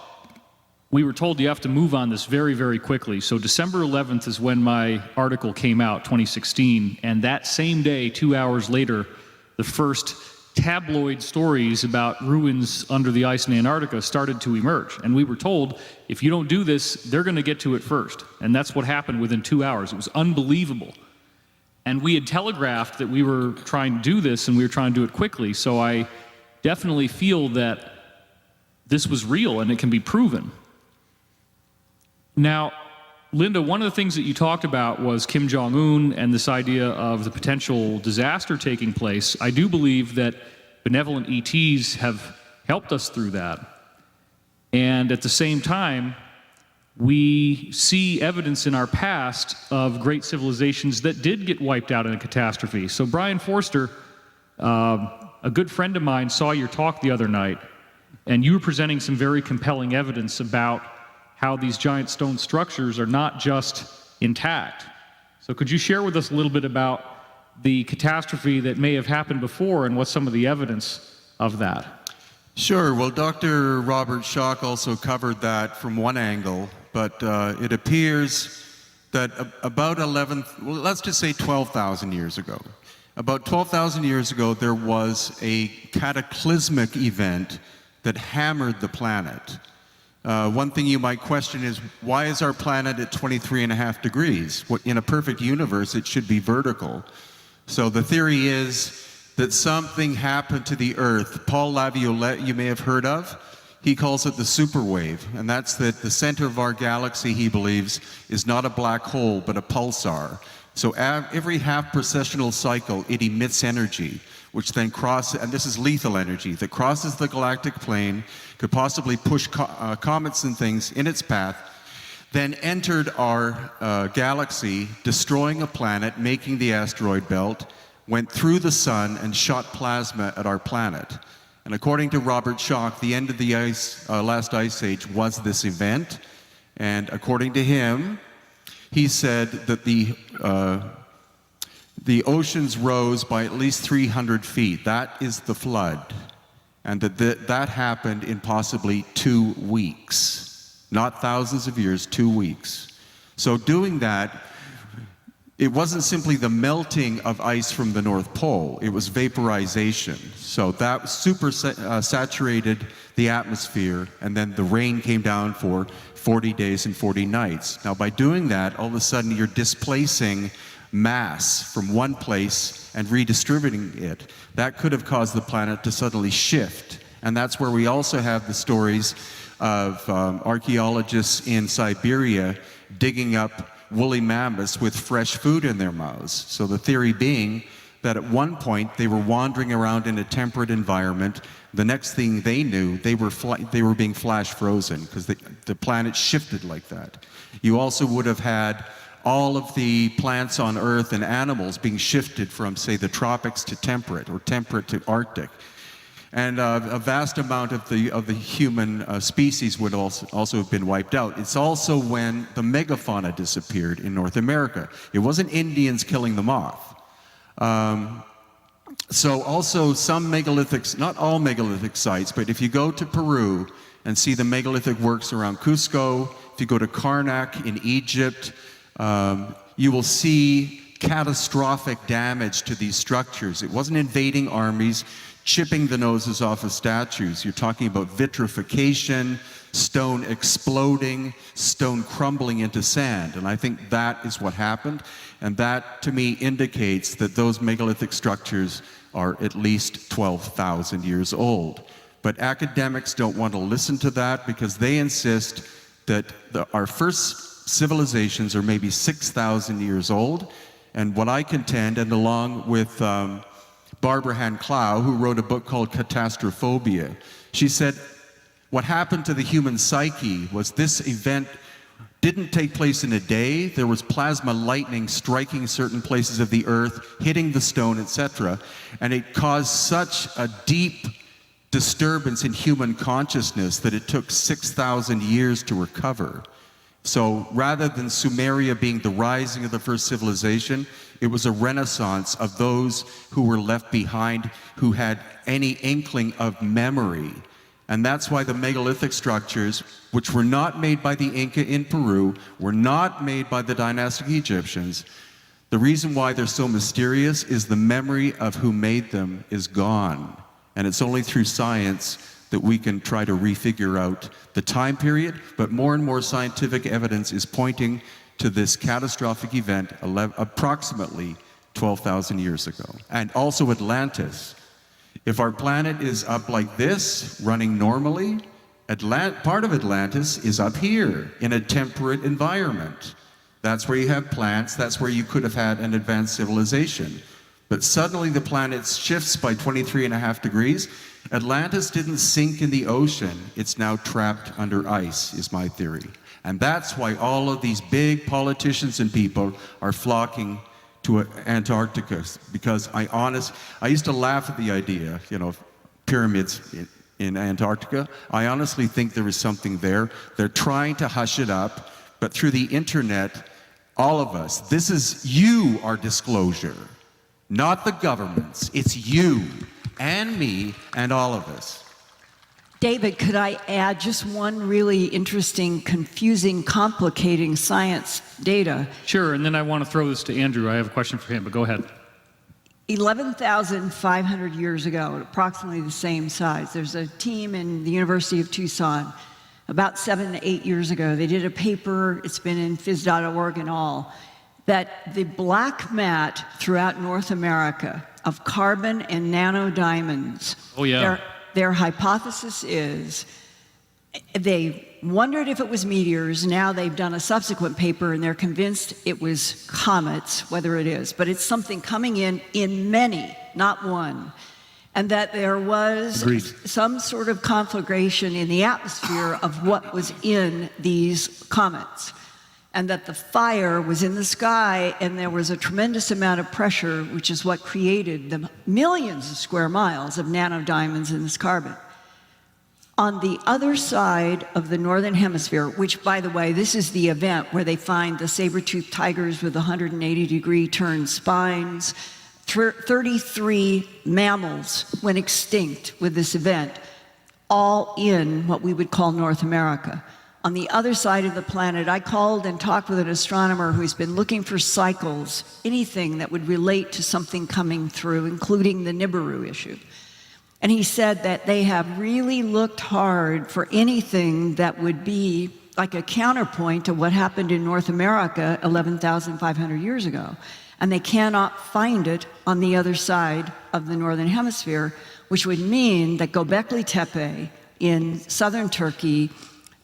we were told you have to move on this very, very quickly. So December 11th is when my article came out, 2016, and that same day, 2 hours later, the first tabloid stories about ruins under the ice in Antarctica started to emerge. And we were told, if you don't do this, they're going to get to it first. And that's what happened within 2 hours. It was unbelievable. And we had telegraphed that we were trying to do this, and we were trying to do it quickly. So I definitely feel that this was real and it can be proven. Now, Linda, one of the things that you talked about was Kim Jong-un and this idea of the potential disaster taking place. I do believe that benevolent ETs have helped us through that. And at the same time, we see evidence in our past of great civilizations that did get wiped out in a catastrophe. So Brian Forster, a good friend of mine, saw your talk the other night, and you were presenting some very compelling evidence about how these giant stone structures are not just intact. So could you share with us a little bit about the catastrophe that may have happened before and what's some of the evidence of that? Sure. Well, Dr. Robert Schock also covered that from one angle, but it appears that about let's just say 12,000 years ago. About 12,000 years ago, there was a cataclysmic event that hammered the planet. One thing you might question is, why is our planet at 23.5 degrees? In a perfect universe, it should be vertical. So the theory is that something happened to the Earth. Paul Laviolette, you may have heard of. He calls it the superwave, and that's that the center of our galaxy, he believes, is not a black hole, but a pulsar. So every half precessional cycle, it emits energy, which then crosses, and this is lethal energy, that crosses the galactic plane, could possibly push comets and things in its path, then entered our galaxy, destroying a planet, making the asteroid belt, went through the sun and shot plasma at our planet. And according to Robert Schock, the end of the last ice age was this event. And according to him, he said that the oceans rose by at least 300 feet. That is the flood. And that happened in possibly 2 weeks. Not thousands of years, 2 weeks. So doing that, it wasn't simply the melting of ice from the North Pole, it was vaporization. So that super saturated the atmosphere, and then the rain came down for 40 days and 40 nights. Now by doing that, all of a sudden you're displacing mass from one place and redistributing it. That could have caused the planet to suddenly shift. And that's where we also have the stories of archaeologists in Siberia digging up woolly mammoths with fresh food in their mouths. So the theory being that at one point they were wandering around in a temperate environment. The next thing they knew, they were being flash frozen because the planet shifted like that. You also would have had all of the plants on Earth and animals being shifted from, say, the tropics to temperate, or temperate to Arctic. And a vast amount of the human species would also have been wiped out. It's also when the megafauna disappeared in North America. It wasn't Indians killing them off. So also some megalithic, not all megalithic sites, but if you go to Peru and see the megalithic works around Cusco, if you go to Karnak in Egypt, you will see catastrophic damage to these structures. It wasn't invading armies, chipping the noses off of statues. You're talking about vitrification, stone exploding, stone crumbling into sand. And I think that is what happened. And that, to me, indicates that those megalithic structures are at least 12,000 years old. But academics don't want to listen to that because they insist that our first civilizations are maybe 6,000 years old. And what I contend, and along with Barbara Han-Clow, who wrote a book called Catastrophobia, she said what happened to the human psyche was this event didn't take place in a day. There was plasma lightning striking certain places of the earth, hitting the stone, etc. And it caused such a deep disturbance in human consciousness that it took 6,000 years to recover. So rather than Sumeria being the rising of the first civilization, it was a renaissance of those who were left behind, who had any inkling of memory. And that's why the megalithic structures, which were not made by the Inca in Peru, were not made by the dynastic Egyptians, the reason why they're so mysterious is the memory of who made them is gone. And it's only through science that we can try to refigure out the time period, but more and more scientific evidence is pointing to this catastrophic event approximately 12,000 years ago. And also Atlantis. If our planet is up like this, running normally, part of Atlantis is up here in a temperate environment. That's where you have plants, that's where you could have had an advanced civilization. But suddenly the planet shifts by 23.5 degrees. Atlantis didn't sink in the ocean, it's now trapped under ice, is my theory. And that's why all of these big politicians and people are flocking to Antarctica, because I used to laugh at the idea, pyramids in Antarctica. I honestly think there is something there. They're trying to hush it up, but through the internet, all of us, you are disclosure, not the governments. It's you and me and all of us. David, could I add just one really interesting, confusing, complicating science data? Sure, and then I want to throw this to Andrew. I have a question for him, but go ahead. 11,500 years ago, approximately the same size, there's a team in the University of Tucson. About 7 to 8 years ago, they did a paper, it's been in phys.org and all, that the black mat throughout North America of carbon and nanodiamonds. Oh, yeah. Their hypothesis is, they wondered if it was meteors. Now they've done a subsequent paper and they're convinced it was comets, whether it is. But it's something coming in many, not one. And that there was some sort of conflagration in the atmosphere of what was in these comets. And that the fire was in the sky and there was a tremendous amount of pressure, which is what created the millions of square miles of nanodiamonds in this carbon. On the other side of the northern hemisphere, which, by the way, this is the event where they find the saber-toothed tigers with 180-degree turned spines. 33 mammals went extinct with this event, all in what we would call North America. On the other side of the planet, I called and talked with an astronomer who's been looking for cycles, anything that would relate to something coming through, including the Nibiru issue. And he said that they have really looked hard for anything that would be like a counterpoint to what happened in North America 11,500 years ago. And they cannot find it on the other side of the northern hemisphere, which would mean that Göbekli Tepe in southern Turkey,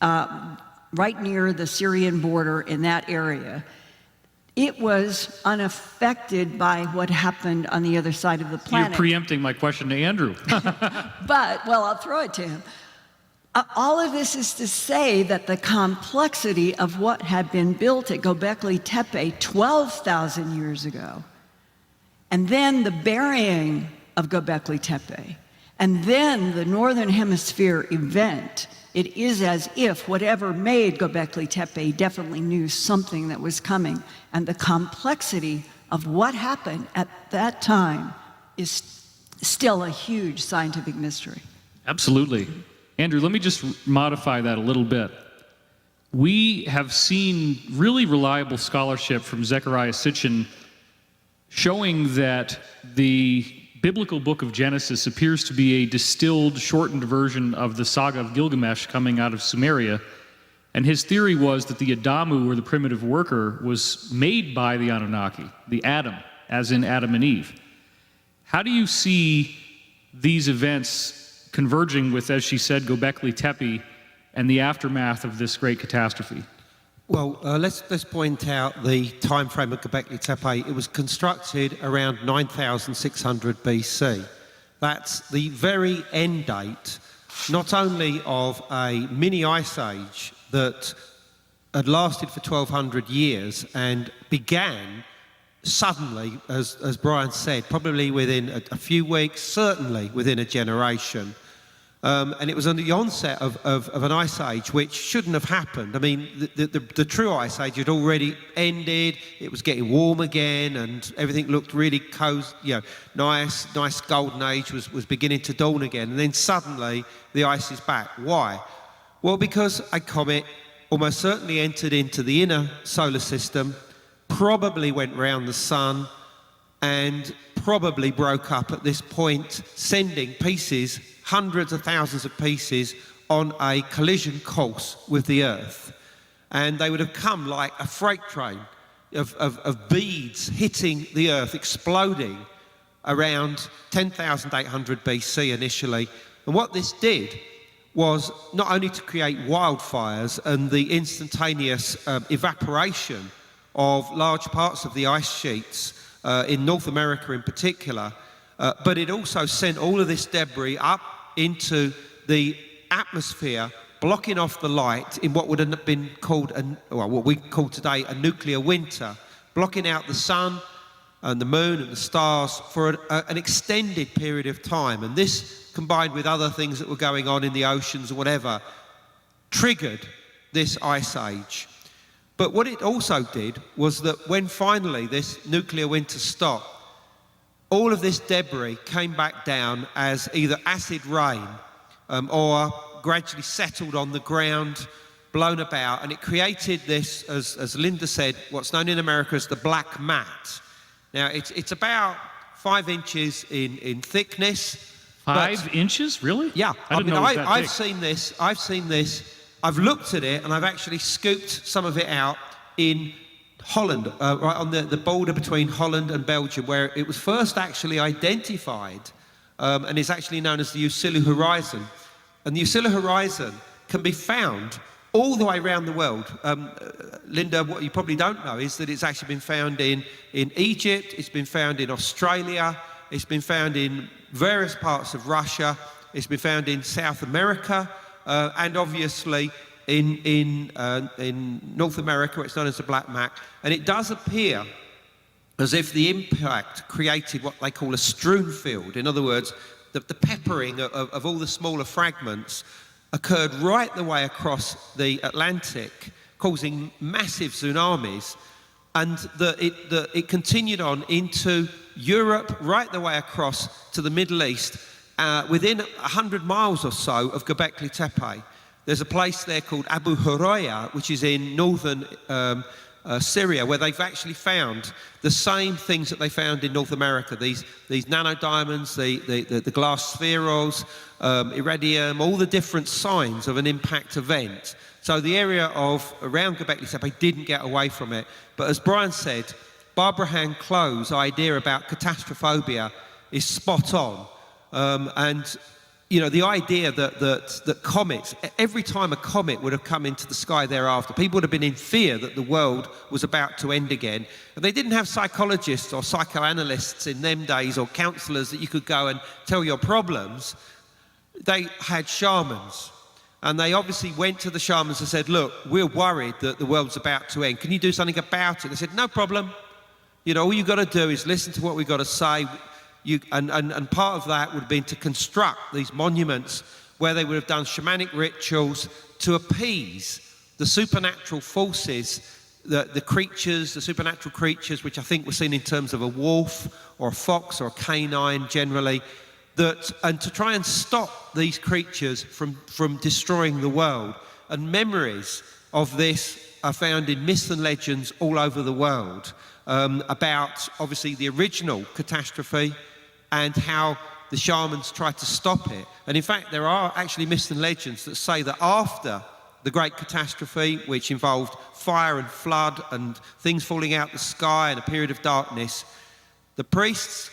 right near the Syrian border in that area, it was unaffected by what happened on the other side of the planet. You're preempting my question to Andrew. But, well, I'll throw it to him. All of this is to say that the complexity of what had been built at Göbekli Tepe 12,000 years ago, and then the burying of Göbekli Tepe, and then the Northern Hemisphere event, it is as if whatever made Göbekli Tepe definitely knew something that was coming. And the complexity of what happened at that time is still a huge scientific mystery. Absolutely. Andrew, let me just modify that a little bit. We have seen really reliable scholarship from Zecharia Sitchin showing that the biblical book of Genesis appears to be a distilled, shortened version of the saga of Gilgamesh coming out of Sumeria. And his theory was that the Adamu, or the primitive worker, was made by the Anunnaki, the Adam, as in Adam and Eve. How do you see these events converging with, as she said, Göbekli Tepe and the aftermath of this great catastrophe? Well, let's point out the time frame of Göbekli Tepe. It was constructed around 9,600 BC. That's the very end date, not only of a mini ice age that had lasted for 1,200 years and began suddenly, as Brian said, probably within a few weeks, certainly within a generation. And it was on the onset of an ice age which shouldn't have happened. I mean, the true ice age had already ended. It was getting warm again, and everything looked really cozy, nice golden age was beginning to dawn again. And then suddenly the ice is back. Why? Well, because a comet almost certainly entered into the inner solar system, probably went round the sun, and probably broke up at this point, sending pieces, hundreds of thousands of pieces, on a collision course with the Earth. And they would have come like a freight train of beads hitting the Earth, exploding around 10,800 BC initially. And what this did was not only to create wildfires and the instantaneous evaporation of large parts of the ice sheets in North America in particular, but it also sent all of this debris up into the atmosphere, blocking off the light in what would have been called, what we call today a nuclear winter, blocking out the sun and the moon and the stars for an extended period of time. And this, combined with other things that were going on in the oceans or whatever, triggered this ice age. But what it also did was that when finally this nuclear winter stopped, all of this debris came back down as either acid rain or gradually settled on the ground, blown about, and it created this, as Linda said, what's known in America as the black mat. Now, it's about 5 inches in thickness. 5 inches? Really? Yeah. I didn't know it was that I've big. seen this. I've looked at it, and I've actually scooped some of it out in Holland, right on the border between Holland and Belgium, where it was first actually identified, and is actually known as the Usilu Horizon. And the Usilu Horizon can be found all the way around the world. Linda, what you probably don't know is that it's actually been found in Egypt, it's been found in Australia, it's been found in various parts of Russia, it's been found in South America, and obviously in North America, it's known as the Black Mat. And it does appear as if the impact created what they call a strewn field. In other words, the peppering of all the smaller fragments occurred right the way across the Atlantic, causing massive tsunamis, and it continued on into Europe, right the way across to the Middle East, within 100 miles or so of Göbekli Tepe. There's a place there called Abu Huraya, which is in northern Syria, where they've actually found the same things that they found in North America, these nanodiamonds, the glass spherules, iridium, all the different signs of an impact event. So the area around Göbekli Tepe didn't get away from it. But as Brian said, Barbara Han Clo's idea about catastrophobia is spot on. And you know, the idea that comets, every time a comet would have come into the sky thereafter, people would have been in fear that the world was about to end again. And they didn't have psychologists or psychoanalysts in them days, or counselors that you could go and tell your problems. They had shamans. And they obviously went to the shamans and said, look, we're worried that the world's about to end. Can you do something about it? They said, no problem. You know, all you've got to do is listen to what we've got to say. And part of that would have been to construct these monuments where they would have done shamanic rituals to appease the supernatural forces, the creatures, the supernatural creatures, which I think were seen in terms of a wolf or a fox or a canine generally, and to try and stop these creatures from destroying the world. And memories of this are found in myths and legends all over the world about, obviously, the original catastrophe and how the shamans tried to stop it. And in fact, there are actually myths and legends that say that after the great catastrophe, which involved fire and flood and things falling out the sky and a period of darkness, the priests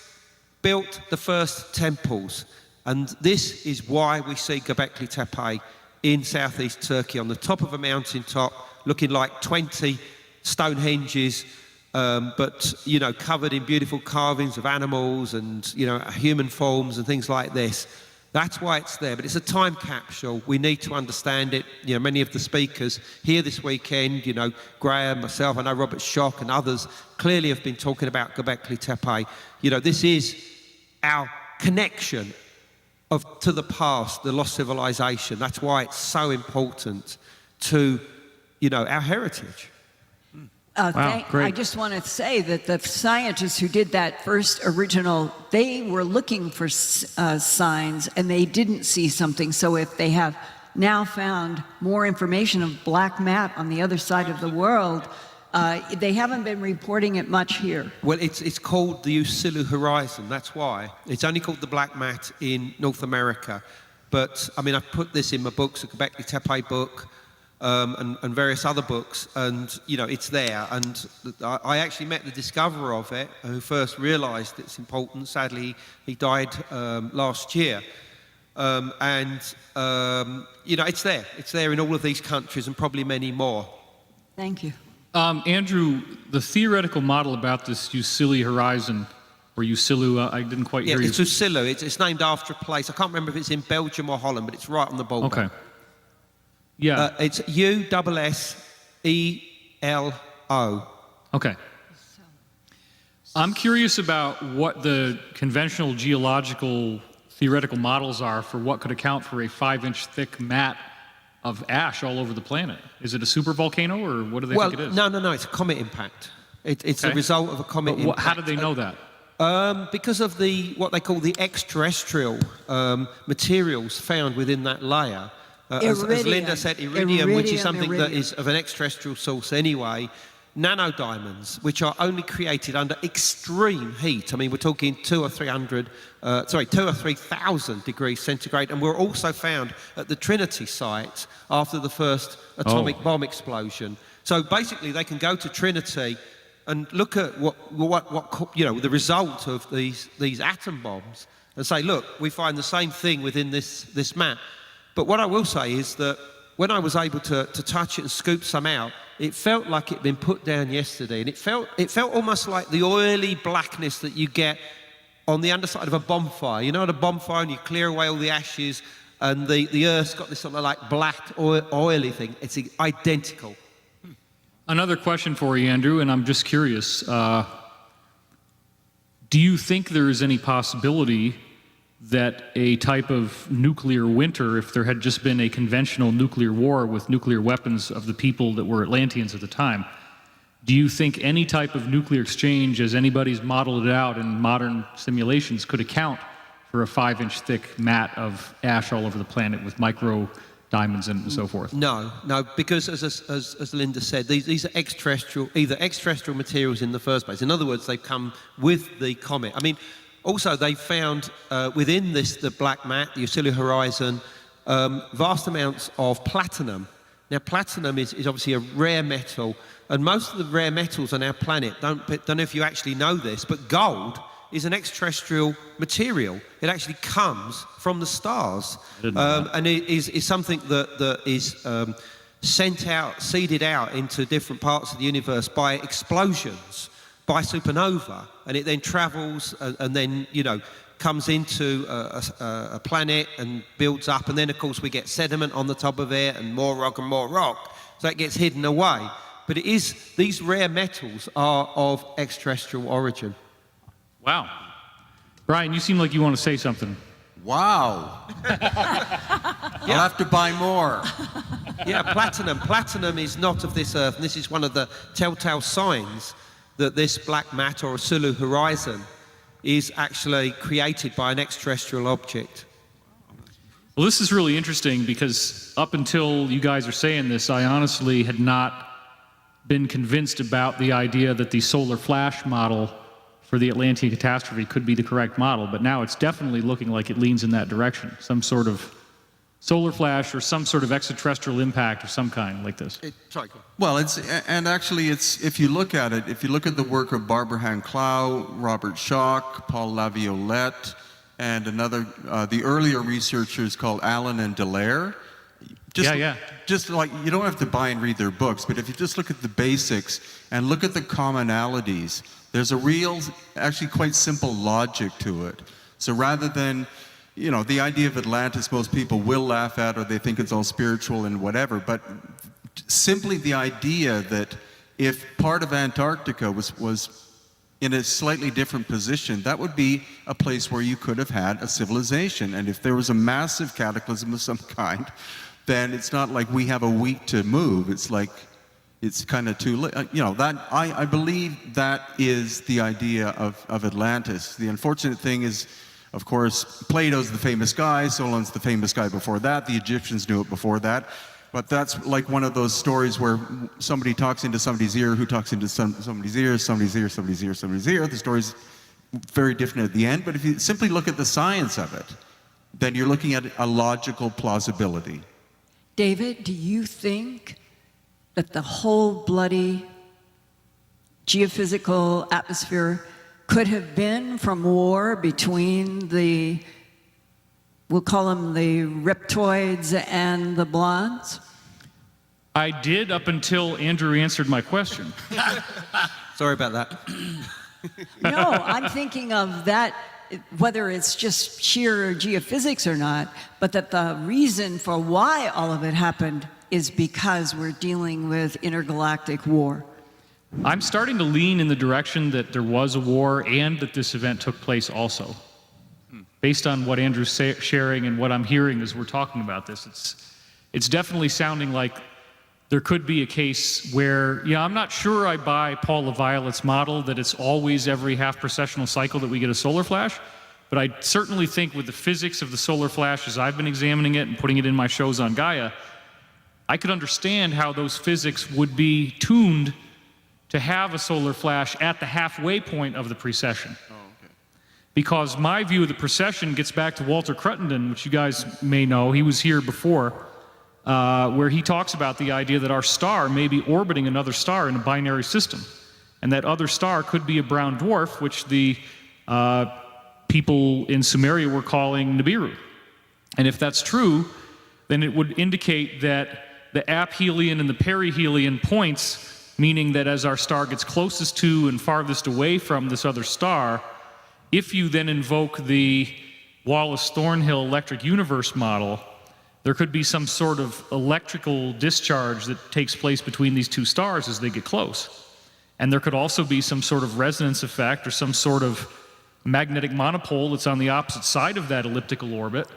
built the first temples. And this is why we see Göbekli Tepe in southeast Turkey on the top of a mountaintop, looking like 20 Stonehenges, but, you know, covered in beautiful carvings of animals and, you know, human forms and things like this. That's why it's there, but it's a time capsule. We need to understand it. You know, many of the speakers here this weekend, you know, Graham, myself, I know Robert Schock and others clearly have been talking about Göbekli Tepe. You know, this is our connection to the past, the lost civilization. That's why it's so important to, you know, our heritage. Great. I just want to say that the scientists who did that first original, they were looking for signs and they didn't see something. So if they have now found more information of black mat on the other side of the world, They haven't been reporting it much here. Well, it's called the Usulu Horizon, that's why. It's only called the Black Mat in North America. But, I mean, I've put this in my books, the Göbekli Tepe book, and various other books, and, you know, it's there. And I actually met the discoverer of it, who first realised its importance. Sadly, he died last year. You know, it's there. It's there in all of these countries and probably many more. Thank you. Andrew, the theoretical model about this Usulu horizon, or Usulu, I didn't quite hear you. It's Usulu. It's named after a place. I can't remember if it's in Belgium or Holland, but it's right on the border. Okay. Yeah. It's USSELO. Okay. I'm curious about what the conventional geological theoretical models are for what could account for a 5-inch thick mat of ash all over the planet. Is it a supervolcano, or what do they think it is? No, it's a comet impact. It's Okay. a result of a comet impact. How do they know that? Because of what they call the extraterrestrial materials found within that layer. As Linda said, iridium, which is something that is of an extraterrestrial source anyway. Nanodiamonds, which are only created under extreme heat. I mean, we're talking 2 or 3,000 degrees centigrade, and were also found at the Trinity site after the first atomic bomb explosion. So basically, they can go to Trinity and look at what you know, the result of these atom bombs, and say, look, we find the same thing within this mat. But what I will say is that when I was able to touch it and scoop some out, it felt like it'd been put down yesterday, and it felt almost like the oily blackness that you get on the underside of a bonfire. You know, at a bonfire, and you clear away all the ashes, and the earth's got this sort of like black, oily thing. It's identical. Another question for you, Andrew, and I'm just curious. Do you think there is any possibility that a type of nuclear winter, if there had just been a conventional nuclear war with nuclear weapons of the people that were Atlanteans at the time, do you think any type of nuclear exchange, as anybody's modeled it out in modern simulations, could account for a 5-inch thick mat of ash all over the planet with micro diamonds and so forth? No, because as Linda said, these are either extraterrestrial materials in the first place. In other words, they've come with the comet. I mean, also, they found within the black mat, the Usulu horizon, vast amounts of platinum. Now, platinum is obviously a rare metal, and most of the rare metals on our planet, don't know if you actually know this, but gold is an extraterrestrial material. It actually comes from the stars, and it is something that is seeded out into different parts of the universe by explosions, by supernova, and it then travels and then, you know, comes into a planet and builds up, and then of course we get sediment on the top of it and more rock, so it gets hidden away. But these rare metals are of extraterrestrial origin. Wow. Brian, you seem like you want to say something. Wow. I'll have to buy more. Yeah, platinum is not of this earth, and this is one of the telltale signs that this black mat or Usulu horizon is actually created by an extraterrestrial object. Well, this is really interesting because up until you guys are saying this, I honestly had not been convinced about the idea that the solar flash model for the Atlantean catastrophe could be the correct model, but now it's definitely looking like it leans in that direction. Some sort of solar flash or some sort of extraterrestrial impact of some kind like this. Well, actually, if you look at it, if you look at the work of Barbara Hand-Clough, Robert Schoch, Paul Laviolette, and the earlier researchers called Allen and Dallaire. Just like, you don't have to buy and read their books, but if you just look at the basics and look at the commonalities, there's a real, actually quite simple logic to it. So rather than, you know, the idea of Atlantis, most people will laugh at, or they think it's all spiritual and whatever, but simply the idea that if part of Antarctica was in a slightly different position, that would be a place where you could have had a civilization. And if there was a massive cataclysm of some kind, then it's not like we have a week to move. It's like, it's kind of too late. You know, that I believe that is the idea of Atlantis. The unfortunate thing is, of course, Plato's the famous guy, Solon's the famous guy before that, the Egyptians knew it before that. But that's like one of those stories where somebody talks into somebody's ear, who talks into somebody's ear, somebody's ear, somebody's ear, somebody's ear. The story's very different at the end, but if you simply look at the science of it, then you're looking at a logical plausibility. David, do you think that the whole bloody geophysical atmosphere could have been from war between the, we'll call them the riptoids and the blondes? I did up until Andrew answered my question. Sorry about that. No, I'm thinking of that, whether it's just sheer geophysics or not, but that the reason for why all of it happened is because we're dealing with intergalactic war. I'm starting to lean in the direction that there was a war and that this event took place also. Based on what Andrew's sharing and what I'm hearing as we're talking about this, it's definitely sounding like there could be a case where, I'm not sure I buy Paul LaViolette's model that it's always every half precessional cycle that we get a solar flash, but I certainly think with the physics of the solar flash as I've been examining it and putting it in my shows on Gaia, I could understand how those physics would be tuned to have a solar flash at the halfway point of the precession. Oh, okay. Because my view of the precession gets back to Walter Cruttenden, which you guys may know. He was here before, where he talks about the idea that our star may be orbiting another star in a binary system. And that other star could be a brown dwarf, which the people in Sumeria were calling Nibiru. And if that's true, then it would indicate that the aphelion and the perihelion points, meaning that as our star gets closest to and farthest away from this other star, if you then invoke the Wallace-Thornhill electric universe model, there could be some sort of electrical discharge that takes place between these two stars as they get close. And there could also be some sort of resonance effect or some sort of magnetic monopole that's on the opposite side of that elliptical orbit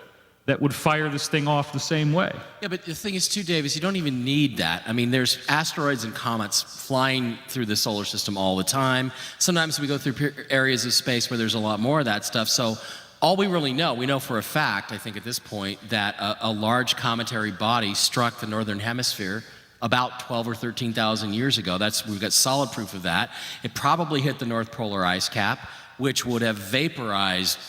that would fire this thing off the same way. Yeah, but the thing is too, Dave, is you don't even need that. I mean, there's asteroids and comets flying through the solar system all the time. Sometimes we go through areas of space where there's a lot more of that stuff. So all we really know, we know for a fact, I think at this point, that a large cometary body struck the northern hemisphere about 12 or 13,000 years ago. We've got solid proof of that. It probably hit the North Polar ice cap, which would have vaporized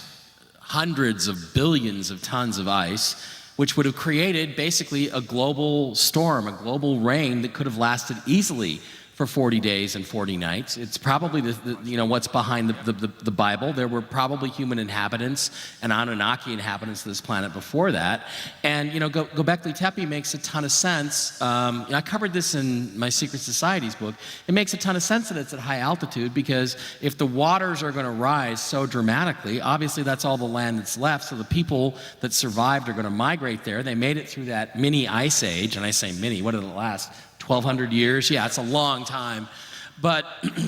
hundreds of billions of tons of ice, which would have created basically a global storm, a global rain that could have lasted easily for 40 days and 40 nights. It's probably what's behind the Bible. There were probably human inhabitants and Anunnaki inhabitants of this planet before that. And Göbekli Tepe makes a ton of sense. I covered this in my Secret Societies book. It makes a ton of sense that it's at high altitude, because if the waters are going to rise so dramatically, obviously that's all the land that's left. So the people that survived are going to migrate there. They made it through that mini ice age, and I say mini, what did it last? 1,200 years? Yeah, it's a long time. But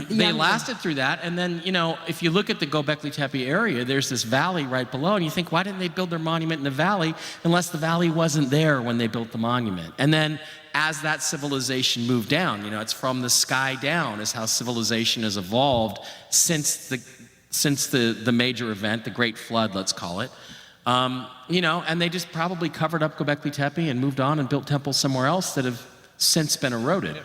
they lasted through that. And then, if you look at the Göbekli Tepe area, there's this valley right below, and you think, why didn't they build their monument in the valley unless the valley wasn't there when they built the monument? And then as that civilization moved down, it's from the sky down is how civilization has evolved since the major event, the Great Flood, let's call it. And they just probably covered up Göbekli Tepe and moved on and built temples somewhere else that have since been eroded.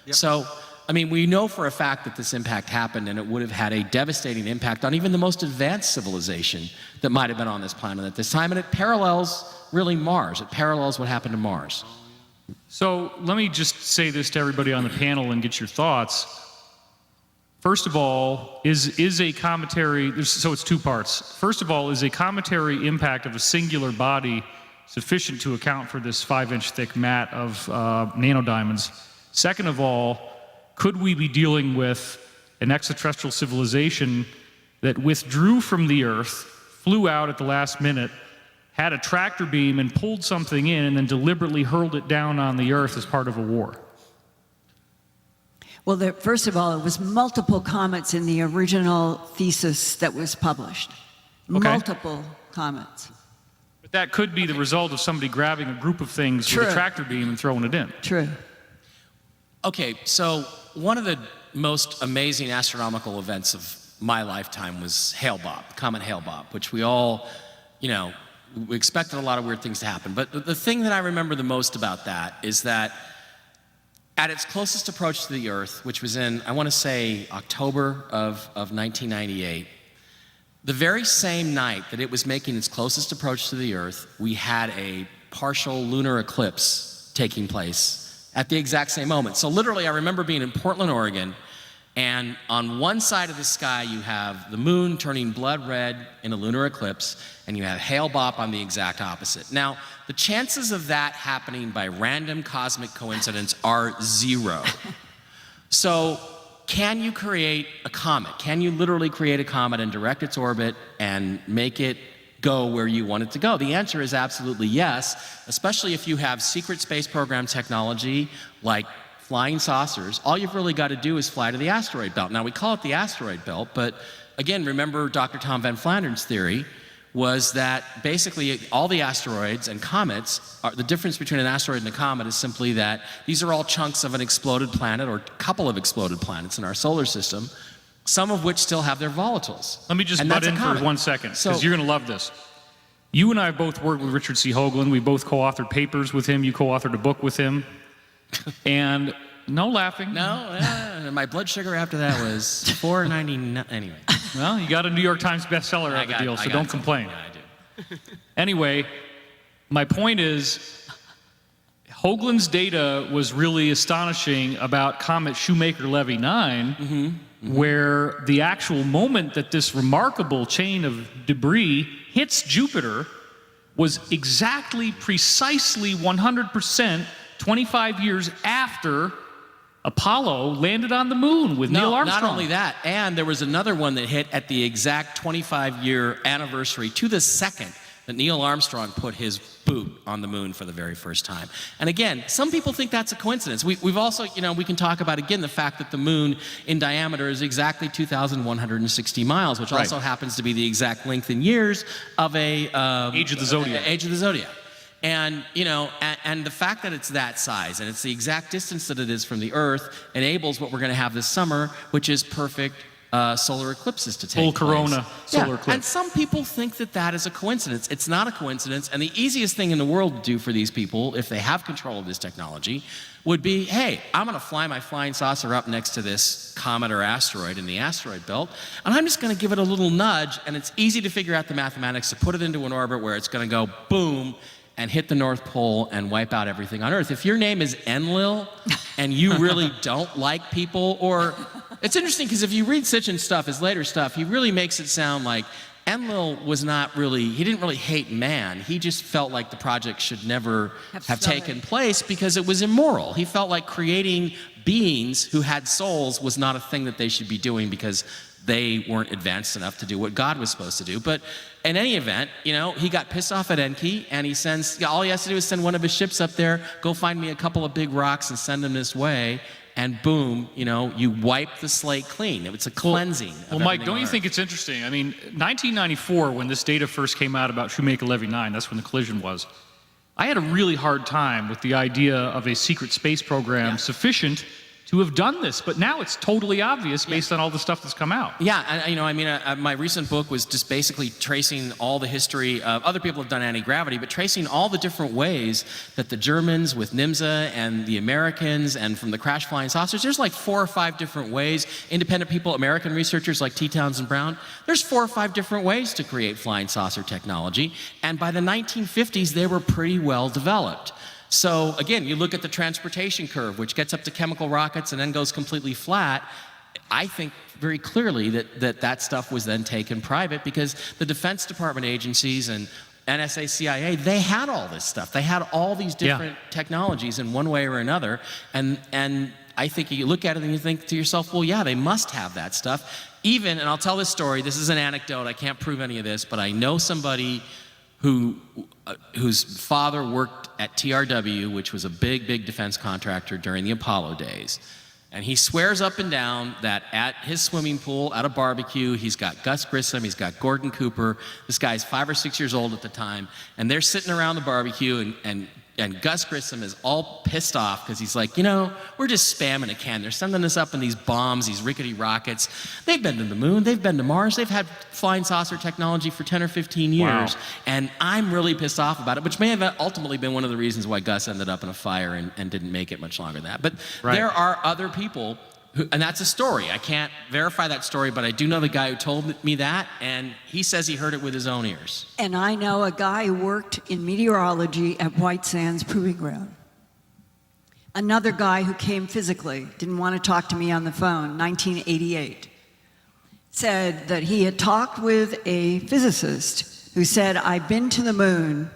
Yep. So, we know for a fact that this impact happened, and it would have had a devastating impact on even the most advanced civilization that might have been on this planet at this time, and it parallels really Mars. It parallels what happened to Mars. So let me just say this to everybody on the panel and get your thoughts. First of all, is a cometary, so it's two parts. First of all, is a cometary impact of a singular body sufficient to account for this 5-inch thick mat of nanodiamonds? Second of all, could we be dealing with an extraterrestrial civilization that withdrew from the Earth, flew out at the last minute, had a tractor beam and pulled something in, and then deliberately hurled it down on the Earth as part of a war? Well, first of all, it was multiple comets in the original thesis that was published. Okay. Multiple comets. But that could be the result of somebody grabbing a group of things True. with a tractor beam and throwing it in. True. Okay, so one of the most amazing astronomical events of my lifetime was Hale-Bopp, Comet Hale-Bopp, which we all, we expected a lot of weird things to happen. But the thing that I remember the most about that is that at its closest approach to the Earth, which was in, I want to say, October of 1998, the very same night that it was making its closest approach to the Earth, we had a partial lunar eclipse taking place at the exact same moment. So literally, I remember being in Portland, Oregon, and on one side of the sky, you have the moon turning blood red in a lunar eclipse, and you have Hale-Bopp on the exact opposite. Now, the chances of that happening by random cosmic coincidence are 0. So, can you create a comet? Can you literally create a comet and direct its orbit and make it go where you want it to go? The answer is absolutely yes, especially if you have secret space program technology like flying saucers. All you've really got to do is fly to the asteroid belt. Now, we call it the asteroid belt, but again, remember Dr. Tom Van Flander's theory was that basically all the asteroids and comets, the difference between an asteroid and a comet is simply that these are all chunks of an exploded planet or a couple of exploded planets in our solar system, some of which still have their volatiles. Let me just butt in for 1 second, because you're going to love this. You and I both worked with Richard C. Hoagland. We both co-authored papers with him. You co-authored a book with him. And no laughing. No, my blood sugar after that was 4.99. Anyway. Well, you got a New York Times bestseller out of the deal, so don't complain. Yeah, I do. Anyway, my point is, Hoagland's data was really astonishing about Comet Shoemaker-Levy 9, where the actual moment that this remarkable chain of debris hits Jupiter was exactly, precisely 100%, 25 years after Apollo landed on the moon with Neil Armstrong. Not only that, and there was another one that hit at the exact 25-year anniversary to the second that Neil Armstrong put his boot on the moon for the very first time. And again, some people think that's a coincidence. We've also, we can talk about, again, the fact that the moon in diameter is exactly 2,160 miles, which also happens to be the exact length in years of a... Age of the Zodiac. Age of the Zodiac. And, and the fact that it's that size and it's the exact distance that it is from the Earth enables what we're going to have this summer, which is perfect solar eclipses to take Full place. corona solar eclipse. And some people think that that is a coincidence. It's not a coincidence. And the easiest thing in the world to do for these people, if they have control of this technology, would be, hey, I'm going to fly my flying saucer up next to this comet or asteroid in the asteroid belt, and I'm just going to give it a little nudge, and it's easy to figure out the mathematics to put it into an orbit where it's going to go boom, and hit the North Pole and wipe out everything on Earth. If your name is Enlil and you really don't like people, or it's interesting because if you read Sitchin's stuff, his later stuff, he really makes it sound like Enlil was not really, he didn't really hate man. He just felt like the project should never have taken place because it was immoral. He felt like creating beings who had souls was not a thing that they should be doing because they weren't advanced enough to do what God was supposed to do. But in any event, he got pissed off at Enki, and he sends, all he has to do is send one of his ships up there, go find me a couple of big rocks and send them this way, and boom, you wipe the slate clean. It's a cleansing. Well, Mike, don't you think it's interesting? I mean, 1994, when this data first came out about Shoemaker-Levy 9, that's when the collision was, I had a really hard time with the idea of a secret space program sufficient to have done this, but now it's totally obvious based on all the stuff that's come out. Yeah, my recent book was just basically tracing all the history of, other people have done anti-gravity, but tracing all the different ways that the Germans with NIMSA and the Americans and from the crash flying saucers, there's like 4 or 5 different ways. Independent people, American researchers like T. Townsend Brown, there's 4 or 5 different ways to create flying saucer technology, and by the 1950s, they were pretty well developed. So again, you look at the transportation curve, which gets up to chemical rockets and then goes completely flat. I think very clearly that stuff was then taken private because the Defense Department agencies and NSA, CIA, they had all this stuff. They had all these different technologies in one way or another. And I think you look at it and you think to yourself, well, yeah, they must have that stuff. Even, and I'll tell this story, this is an anecdote, I can't prove any of this, but I know somebody whose father worked at TRW, which was a big, big defense contractor during the Apollo days. And he swears up and down that at his swimming pool, at a barbecue, he's got Gus Grissom, he's got Gordon Cooper. This guy's 5 or 6 years old at the time. And they're sitting around the barbecue, and Gus Grissom is all pissed off because he's like, you know, we're just spamming a can. They're sending us up in these bombs, these rickety rockets. They've been to the moon, they've been to Mars, they've had flying saucer technology for 10 or 15 years. Wow. And I'm really pissed off about it, which may have ultimately been one of the reasons why Gus ended up in a fire and didn't make it much longer than that. But there are other people who, and that's a story. I can't verify that story, but I do know the guy who told me that, and he says he heard it with his own ears. And I know a guy who worked in meteorology at White Sands Proving Ground. Another guy who came physically, didn't want to talk to me on the phone, 1988, said that he had talked with a physicist who said, I've been to the moon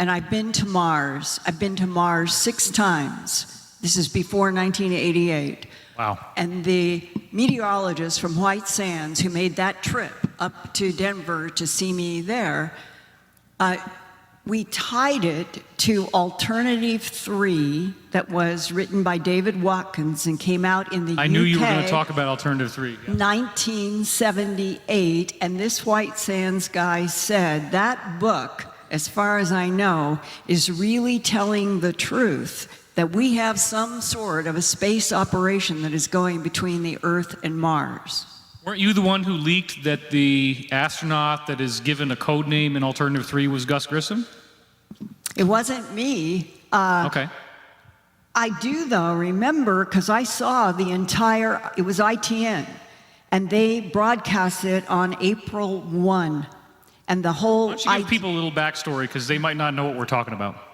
and I've been to Mars. I've been to Mars 6 times. This is before 1988. Wow. And the meteorologist from White Sands who made that trip up to Denver to see me there, we tied it to Alternative 3 that was written by David Watkins and came out in the UK. I knew you were going to talk about Alternative 3. Yeah. 1978, and this White Sands guy said that book, as far as I know, is really telling the truth that we have some sort of a space operation that is going between the Earth and Mars. Weren't you the one who leaked that the astronaut that is given a code name in Alternative 3 was Gus Grissom? It wasn't me. Okay. I do, though, remember, because I saw the entire, it was ITN, and they broadcast it on April 1. And the whole... Why don't you give people a little backstory, because they might not know what we're talking about.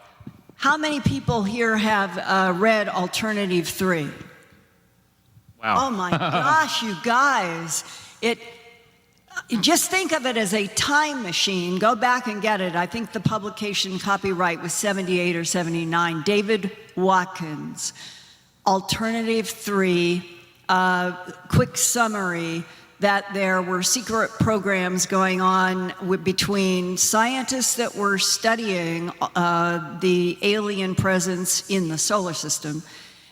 How many people here have read Alternative 3? Wow. Oh my gosh, you guys. Just think of it as a time machine. Go back and get it. I think the publication copyright was 78 or 79. David Watkins, Alternative 3, quick summary, that there were secret programs going on between scientists that were studying the alien presence in the solar system,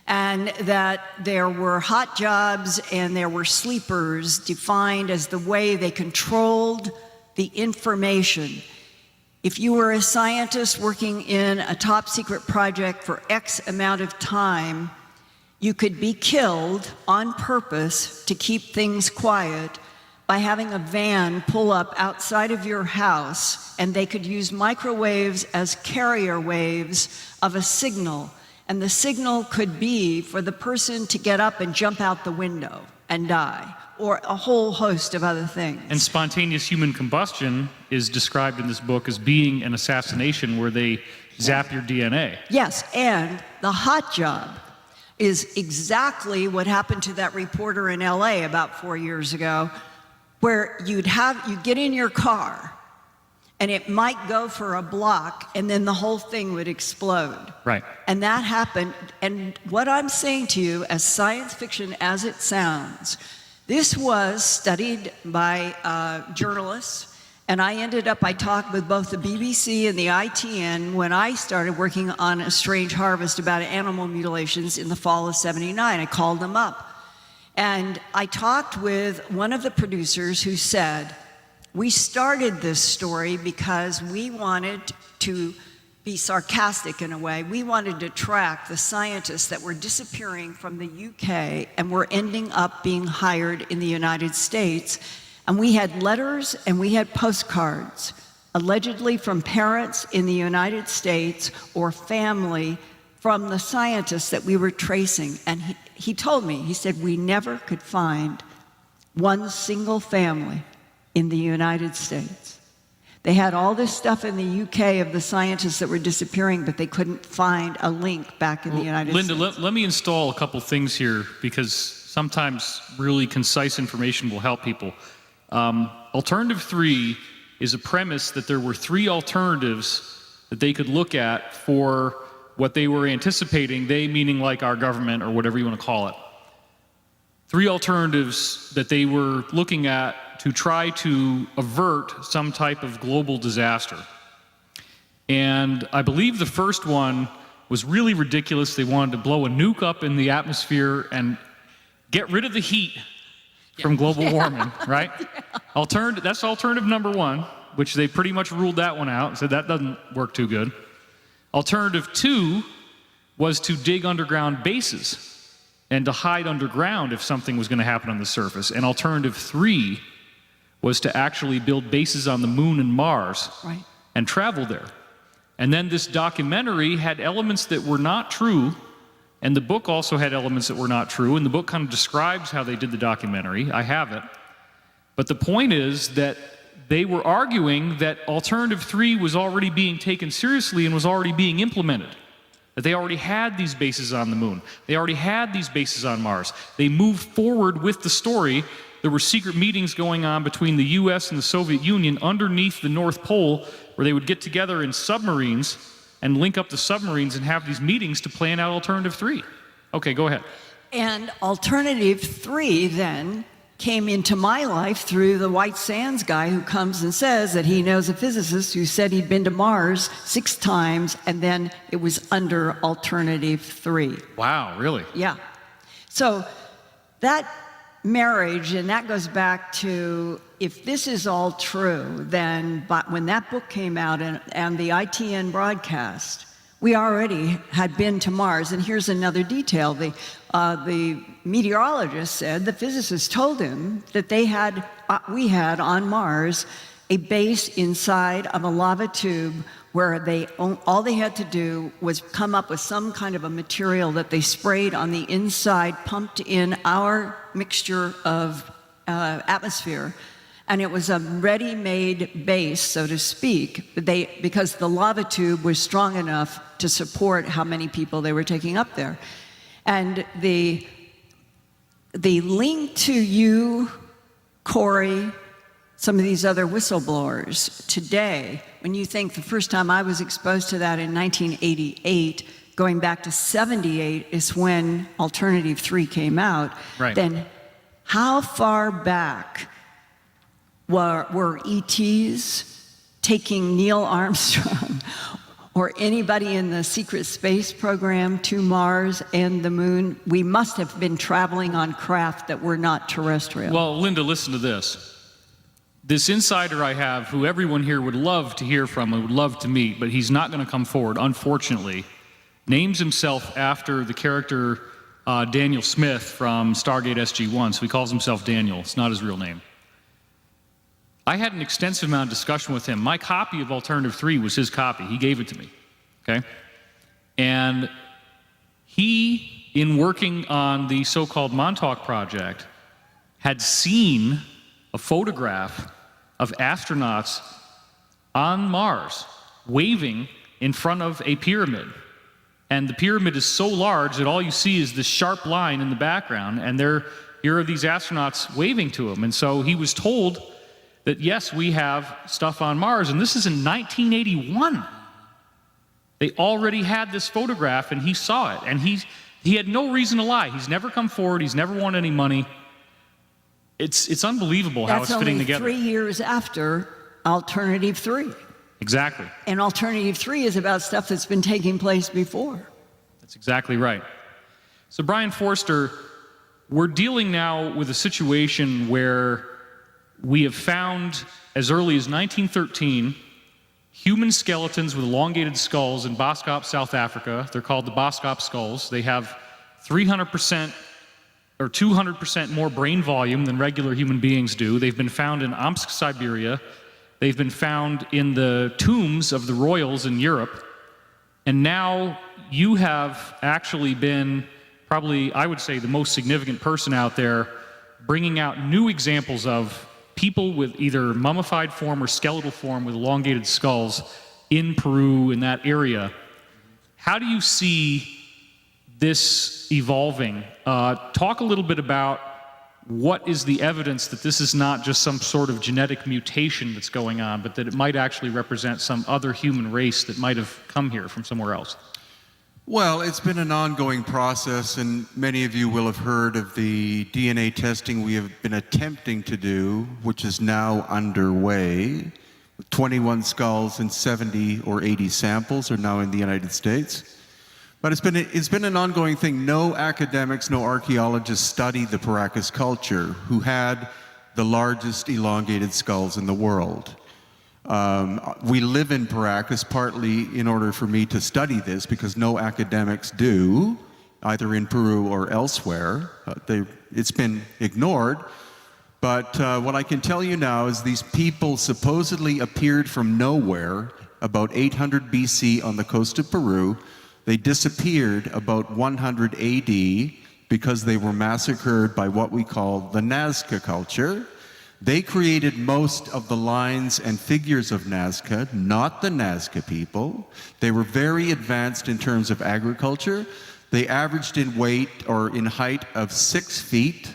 and that there were hot jobs and there were sleepers defined as the way they controlled the information. If you were a scientist working in a top secret project for X amount of time, you could be killed on purpose to keep things quiet by having a van pull up outside of your house, and they could use microwaves as carrier waves of a signal. And the signal could be for the person to get up and jump out the window and die, or a whole host of other things. And spontaneous human combustion is described in this book as being an assassination where they zap your DNA. Yes, and the hot job is exactly what happened to that reporter in LA about 4 years ago, where you'd get in your car and it might go for a block and then the whole thing would explode. Right. And that happened. And what I'm saying to you, as science fiction as it sounds, this was studied by journalists. And I talked with both the BBC and the ITN when I started working on A Strange Harvest about animal mutilations in the fall of '79. I called them up. And I talked with one of the producers who said, we started this story because we wanted to be sarcastic in a way. We wanted to track the scientists that were disappearing from the UK and were ending up being hired in the United States. And we had letters and we had postcards, allegedly from parents in the United States or family from the scientists that we were tracing. And he told me, he said, we never could find one single family in the United States. They had all this stuff in the UK of the scientists that were disappearing, but they couldn't find a link back in the United States. Linda, let me install a couple things here, because sometimes really concise information will help people. Alternative 3 is a premise that there were 3 alternatives that they could look at for what they were anticipating, they meaning like our government or whatever you want to call it. 3 alternatives that they were looking at to try to avert some type of global disaster. And I believe the first one was really ridiculous. They wanted to blow a nuke up in the atmosphere and get rid of the heat from global warming, right? That's alternative number 1, which they pretty much ruled that one out and said that doesn't work too good. Alternative 2 was to dig underground bases and to hide underground if something was going to happen on the surface. And alternative 3 was to actually build bases on the moon and Mars and travel there. And then this documentary had elements that were not true, and the book also had elements that were not true, and the book kind of describes how they did the documentary. I have it. But the point is that they were arguing that alternative 3 was already being taken seriously and was already being implemented. That they already had these bases on the moon. They already had these bases on Mars. They moved forward with the story. There were secret meetings going on between the US and the Soviet Union underneath the North Pole, where they would get together in submarines and link up the submarines and have these meetings to plan out alternative 3. Okay, go ahead. And alternative 3 then came into my life through the White Sands guy who comes and says that he knows a physicist who said he'd been to Mars 6 times, and then it was under alternative 3. Wow, really? Yeah. So that marriage, and that goes back to, if this is all true, then but when that book came out and the ITN broadcast, we already had been to Mars. And here's another detail. The meteorologist said, the physicist told him that we had on Mars a base inside of a lava tube where all they had to do was come up with some kind of a material that they sprayed on the inside, pumped in our mixture of atmosphere, and it was a ready-made base, so to speak, because the lava tube was strong enough to support how many people they were taking up there. And the link to you, Corey, some of these other whistleblowers today, when you think the first time I was exposed to that in 1988, going back to 78 is when Alternative 3 came out, then how far back were ETs taking Neil Armstrong or anybody in the secret space program to Mars and the moon? We must have been traveling on craft that were not terrestrial. Well, Linda, listen to this. This insider I have, who everyone here would love to hear from and would love to meet, but he's not going to come forward, unfortunately, names himself after the character Daniel Smith from Stargate SG-1, so he calls himself Daniel. It's not his real name. I had an extensive amount of discussion with him. My copy of Alternative 3 was his copy. He gave it to me, okay? And he, in working on the so-called Montauk Project, had seen a photograph of astronauts on Mars waving in front of a pyramid. And the pyramid is so large that all you see is this sharp line in the background, and here are these astronauts waving to him. And so he was told that, yes, we have stuff on Mars, and this is in 1981. They already had this photograph, and he saw it, and he had no reason to lie. He's never come forward. He's never won any money. It's unbelievable how it's fitting together. That's only 3 years after Alternative 3. Exactly. And Alternative 3 is about stuff that's been taking place before. That's exactly right. So, Brian Forster, we're dealing now with a situation where we have found, as early as 1913, human skeletons with elongated skulls in Boskop, South Africa. They're called the Boskop skulls. They have 300% or 200% more brain volume than regular human beings do. They've been found in Omsk, Siberia. They've been found in the tombs of the royals in Europe. And now you have actually been probably, I would say, the most significant person out there bringing out new examples of people with either mummified form or skeletal form with elongated skulls in Peru, in that area. How do you see this evolving? Talk a little bit about what is the evidence that this is not just some sort of genetic mutation that's going on, but that it might actually represent some other human race that might have come here from somewhere else? Well, it's been an ongoing process, and many of you will have heard of the DNA testing we have been attempting to do, which is now underway. 21 skulls and 70 or 80 samples are now in the United States. But it's been an ongoing thing. No academics, no archaeologists studied the Paracas culture, who had the largest elongated skulls in the world. We live in Paracas partly in order for me to study this, because no academics do, either in Peru or elsewhere. It's been ignored. But what I can tell you now is these people supposedly appeared from nowhere about 800 BC on the coast of Peru. They disappeared about 100 AD because they were massacred by what we call the Nazca culture. They created most of the lines and figures of Nazca, not the Nazca people. They were very advanced in terms of agriculture. They averaged in weight or in height of 6 feet.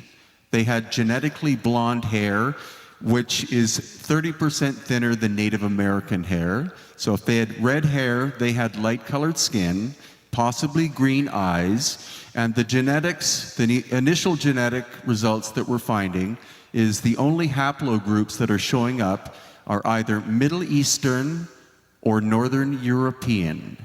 They had genetically blonde hair, which is 30% thinner than Native American hair. So if they had red hair, they had light-colored skin, possibly green eyes, and the genetics, the initial genetic results that we're finding is the only haplogroups that are showing up are either Middle Eastern or Northern European.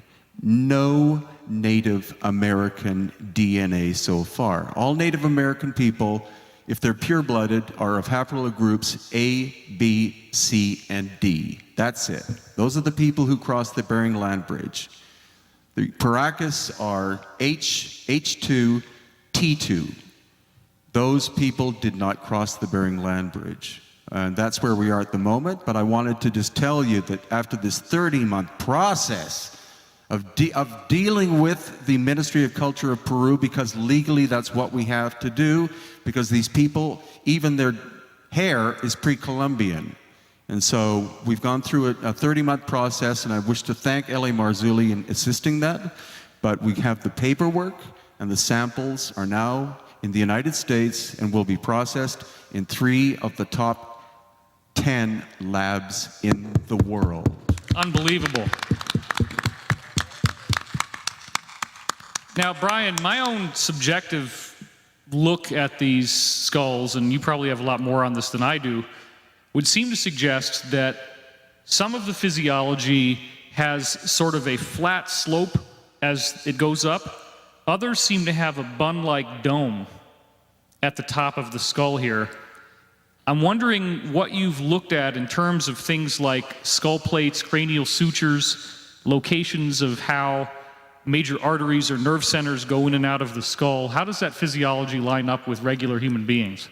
No Native American DNA so far. All Native American people, if they're pure-blooded, are of haplogroups A, B, C, and D. That's it. Those are the people who crossed the Bering Land Bridge. The Paracas are H2, T2. Those people did not cross the Bering Land Bridge. And that's where we are at the moment, but I wanted to just tell you that after this 30-month process of dealing with the Ministry of Culture of Peru, because legally that's what we have to do, because these people, even their hair is pre-Columbian. And so we've gone through a 30-month process, and I wish to thank L.A. Marzulli in assisting that, but we have the paperwork, and the samples are now in the United States and will be processed in 3 of the top 10 labs in the world. Unbelievable. Now, Brian, my own subjective look at these skulls, and you probably have a lot more on this than I do, would seem to suggest that some of the physiology has sort of a flat slope as it goes up. Others seem to have a bun-like dome at the top of the skull here. I'm wondering what you've looked at in terms of things like skull plates, cranial sutures, locations of how major arteries or nerve centers go in and out of the skull. How does that physiology line up with regular human beings?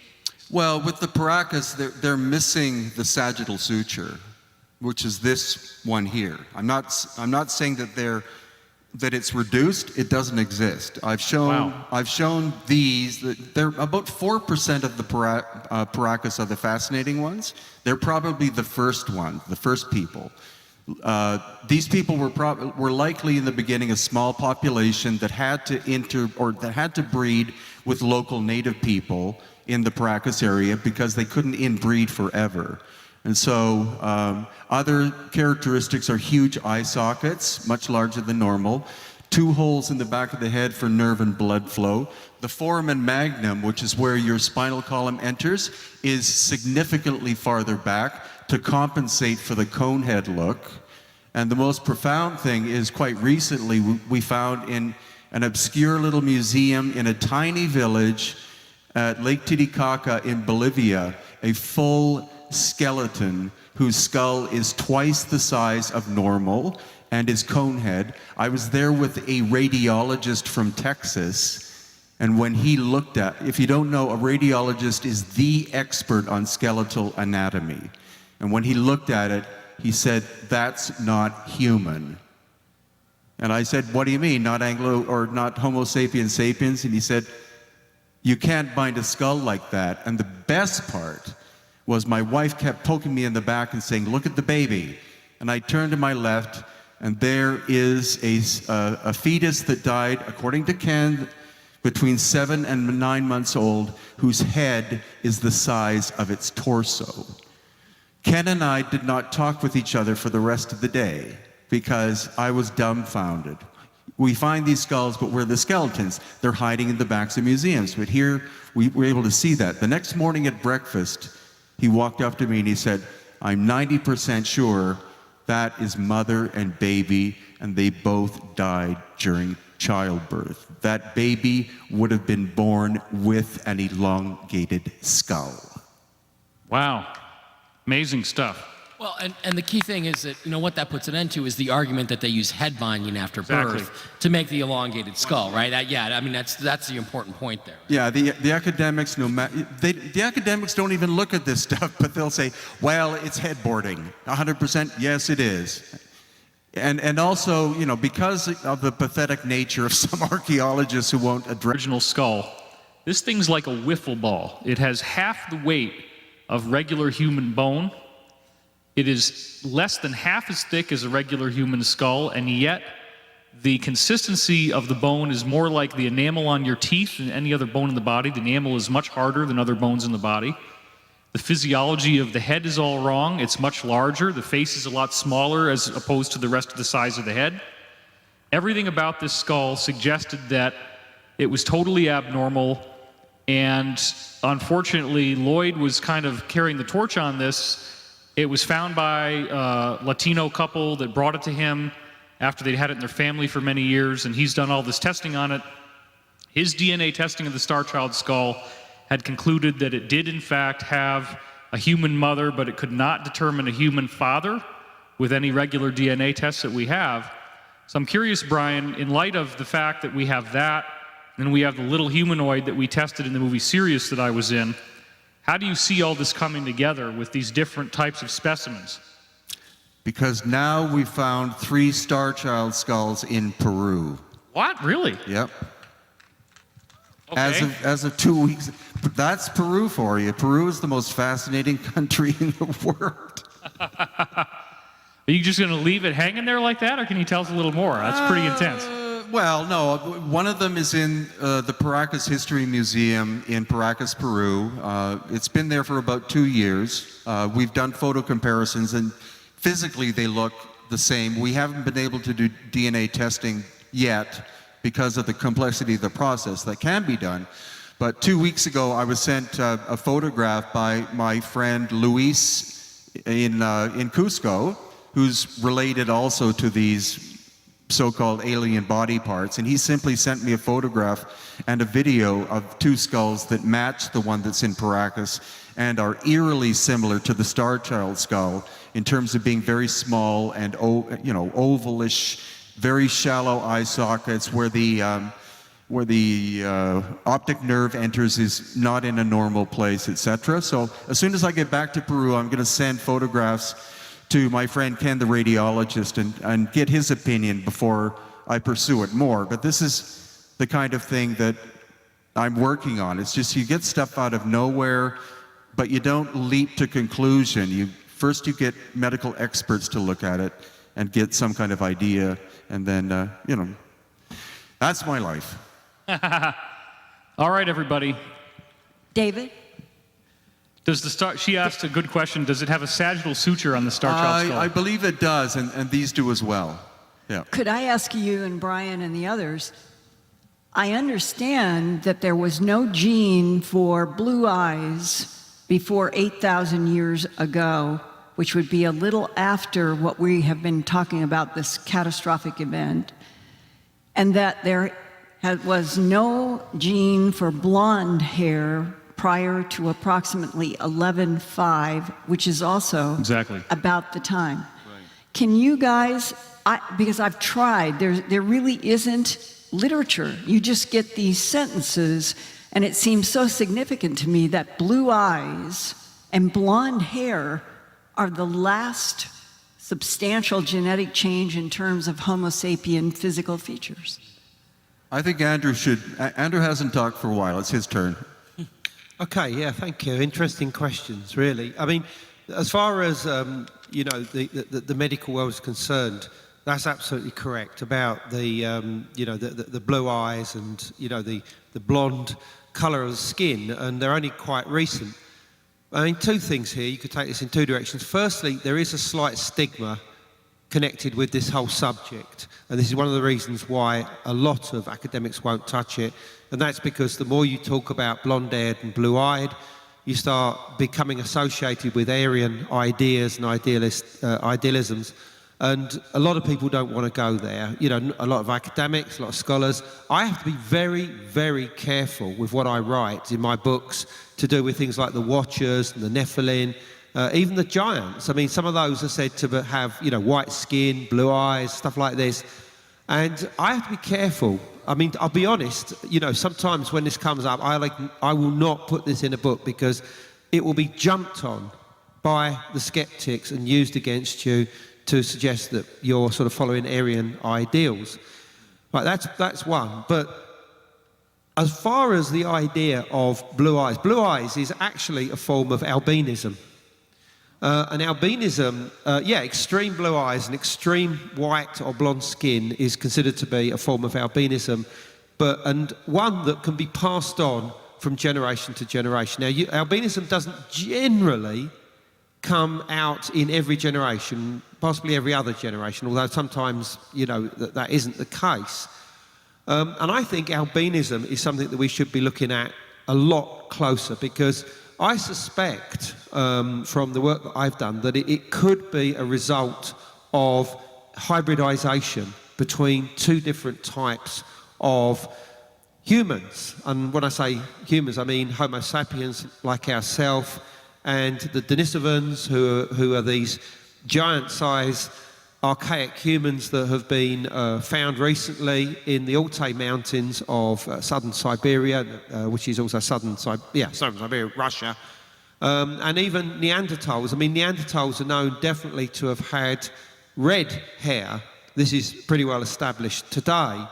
Well, with the Paracas, they're missing the sagittal suture, which is this one here. I'm not saying that it's reduced. It doesn't exist. I've shown these. They're about 4% of the Paracas are the fascinating ones. They're probably the first ones, the first people. These people were likely in the beginning a small population that had to breed with local native people in the Paracas area because they couldn't inbreed forever. And so other characteristics are huge eye sockets, much larger than normal, 2 holes in the back of the head for nerve and blood flow. The foramen magnum, which is where your spinal column enters, is significantly farther back to compensate for the cone head look. And the most profound thing is quite recently we found in an obscure little museum in a tiny village at Lake Titicaca in Bolivia, a full skeleton whose skull is twice the size of normal and is cone head. I was there with a radiologist from Texas, and when he looked at, if you don't know, a radiologist is the expert on skeletal anatomy. And when he looked at it, he said, "That's not human." And I said, "What do you mean, not Anglo or not Homo sapiens sapiens?" And he said, "You can't bind a skull like that." And the best part was my wife kept poking me in the back and saying, "Look at the baby." And I turned to my left, and there is a fetus that died, according to Ken, between 7 and 9 months old, whose head is the size of its torso. Ken and I did not talk with each other for the rest of the day because I was dumbfounded. We find these skulls, but where are the skeletons? They're hiding in the backs of museums. But here, we were able to see that. The next morning at breakfast, he walked up to me and he said, "I'm 90% sure that is mother and baby, and they both died during childbirth. That baby would have been born with an elongated skull." Wow. Amazing stuff. Well, and the key thing is that, what that puts an end to is the argument that they use head binding after birth to make the elongated skull, right? That's the important point there. Yeah, the academics, the academics don't even look at this stuff, but they'll say, well, it's headboarding. 100%, yes, it is. And also, because of the pathetic nature of some archaeologists who won't address Original skull. This thing's like a wiffle ball. It has half the weight of regular human bone. It is less than half as thick as a regular human skull, and yet the consistency of the bone is more like the enamel on your teeth than any other bone in the body. The enamel is much harder than other bones in the body. The physiology of the head is all wrong. It's much larger. The face is a lot smaller as opposed to the rest of the size of the head. Everything about this skull suggested that it was totally abnormal, and unfortunately, Lloyd was kind of carrying the torch on this. It was found by a Latino couple that brought it to him after they'd had it in their family for many years, and he's done all this testing on it. His DNA testing of the Star Child skull had concluded that it did in fact have a human mother, but it could not determine a human father with any regular DNA tests that we have. So I'm curious, Brian, in light of the fact that we have that, and we have the little humanoid that we tested in the movie Sirius that I was in, how do you see all this coming together with these different types of specimens? because now we found 3 Star Child skulls in Peru. What? Really? Yep. Okay. As of 2 weeks, that's Peru for you. Peru is the most fascinating country in the world. Are you just going to leave it hanging there like that, or can you tell us a little more? That's pretty intense. Well, no. One of them is in the Paracas History Museum in Paracas, Peru. It's been there for about 2 years. We've done photo comparisons, and physically they look the same. We haven't been able to do DNA testing yet because of the complexity of the process. That can be done. But 2 weeks ago, I was sent a photograph by my friend Luis in Cusco, who's related also to these so-called alien body parts, and he simply sent me a photograph and a video of 2 skulls that match the one that's in Paracas and are eerily similar to the Star Child skull in terms of being very small and ovalish, very shallow eye sockets where the optic nerve enters is not in a normal place, etc. So as soon as I get back to Peru, I'm going to send photographs to my friend Ken, the radiologist, and get his opinion before I pursue it more. But this is the kind of thing that I'm working on. It's just you get stuff out of nowhere, but you don't leap to conclusion. First you get medical experts to look at it and get some kind of idea, and then, that's my life. All right, everybody. David? She asked a good question. Does it have a sagittal suture on the Star Child skull? I believe it does, and these do as well. Yeah. Could I ask you and Brian and the others, I understand that there was no gene for blue eyes before 8,000 years ago, which would be a little after what we have been talking about, this catastrophic event, and that there was no gene for blonde hair prior to approximately 11.5, which is also exactly about the time. Right. Can you guys, because I've tried, there really isn't literature. You just get these sentences, and it seems so significant to me that blue eyes and blonde hair are the last substantial genetic change in terms of Homo sapien physical features. I think Andrew hasn't talked for a while. It's his turn. Okay, yeah, thank you. Interesting questions, really. I mean, as far as the medical world is concerned, that's absolutely correct about the blue eyes and the blonde colour of the skin, and they're only quite recent. I mean, 2 things here. You could take this in 2 directions. Firstly, there is a slight stigma connected with this whole subject, and this is one of the reasons why a lot of academics won't touch it, and that's because the more you talk about blonde-haired and blue-eyed, you start becoming associated with Aryan ideas and idealisms, and a lot of people don't want to go there. A lot of academics, a lot of scholars. I have to be very, very careful with what I write in my books to do with things like the Watchers and the Nephilim even the giants. I mean, some of those are said to have, white skin, blue eyes, stuff like this. And I have to be careful. I mean, I'll be honest, sometimes when this comes up, I will not put this in a book because it will be jumped on by the skeptics and used against you to suggest that you're sort of following Aryan ideals. Right, that's one. But as far as the idea of blue eyes is actually a form of albinism. And albinism, extreme blue eyes and extreme white or blonde skin is considered to be a form of albinism, and one that can be passed on from generation to generation. Now, albinism doesn't generally come out in every generation, possibly every other generation, although sometimes, that isn't the case. And I think albinism is something that we should be looking at a lot closer, because I suspect from the work that I've done that it could be a result of hybridization between two different types of humans. And when I say humans, I mean Homo sapiens like ourselves, and the Denisovans, who are these giant-sized archaic humans that have been found recently in the Altai Mountains of southern Siberia, which is also southern Siberia, Russia, and even Neanderthals. I mean, Neanderthals are known definitely to have had red hair. This is pretty well established today.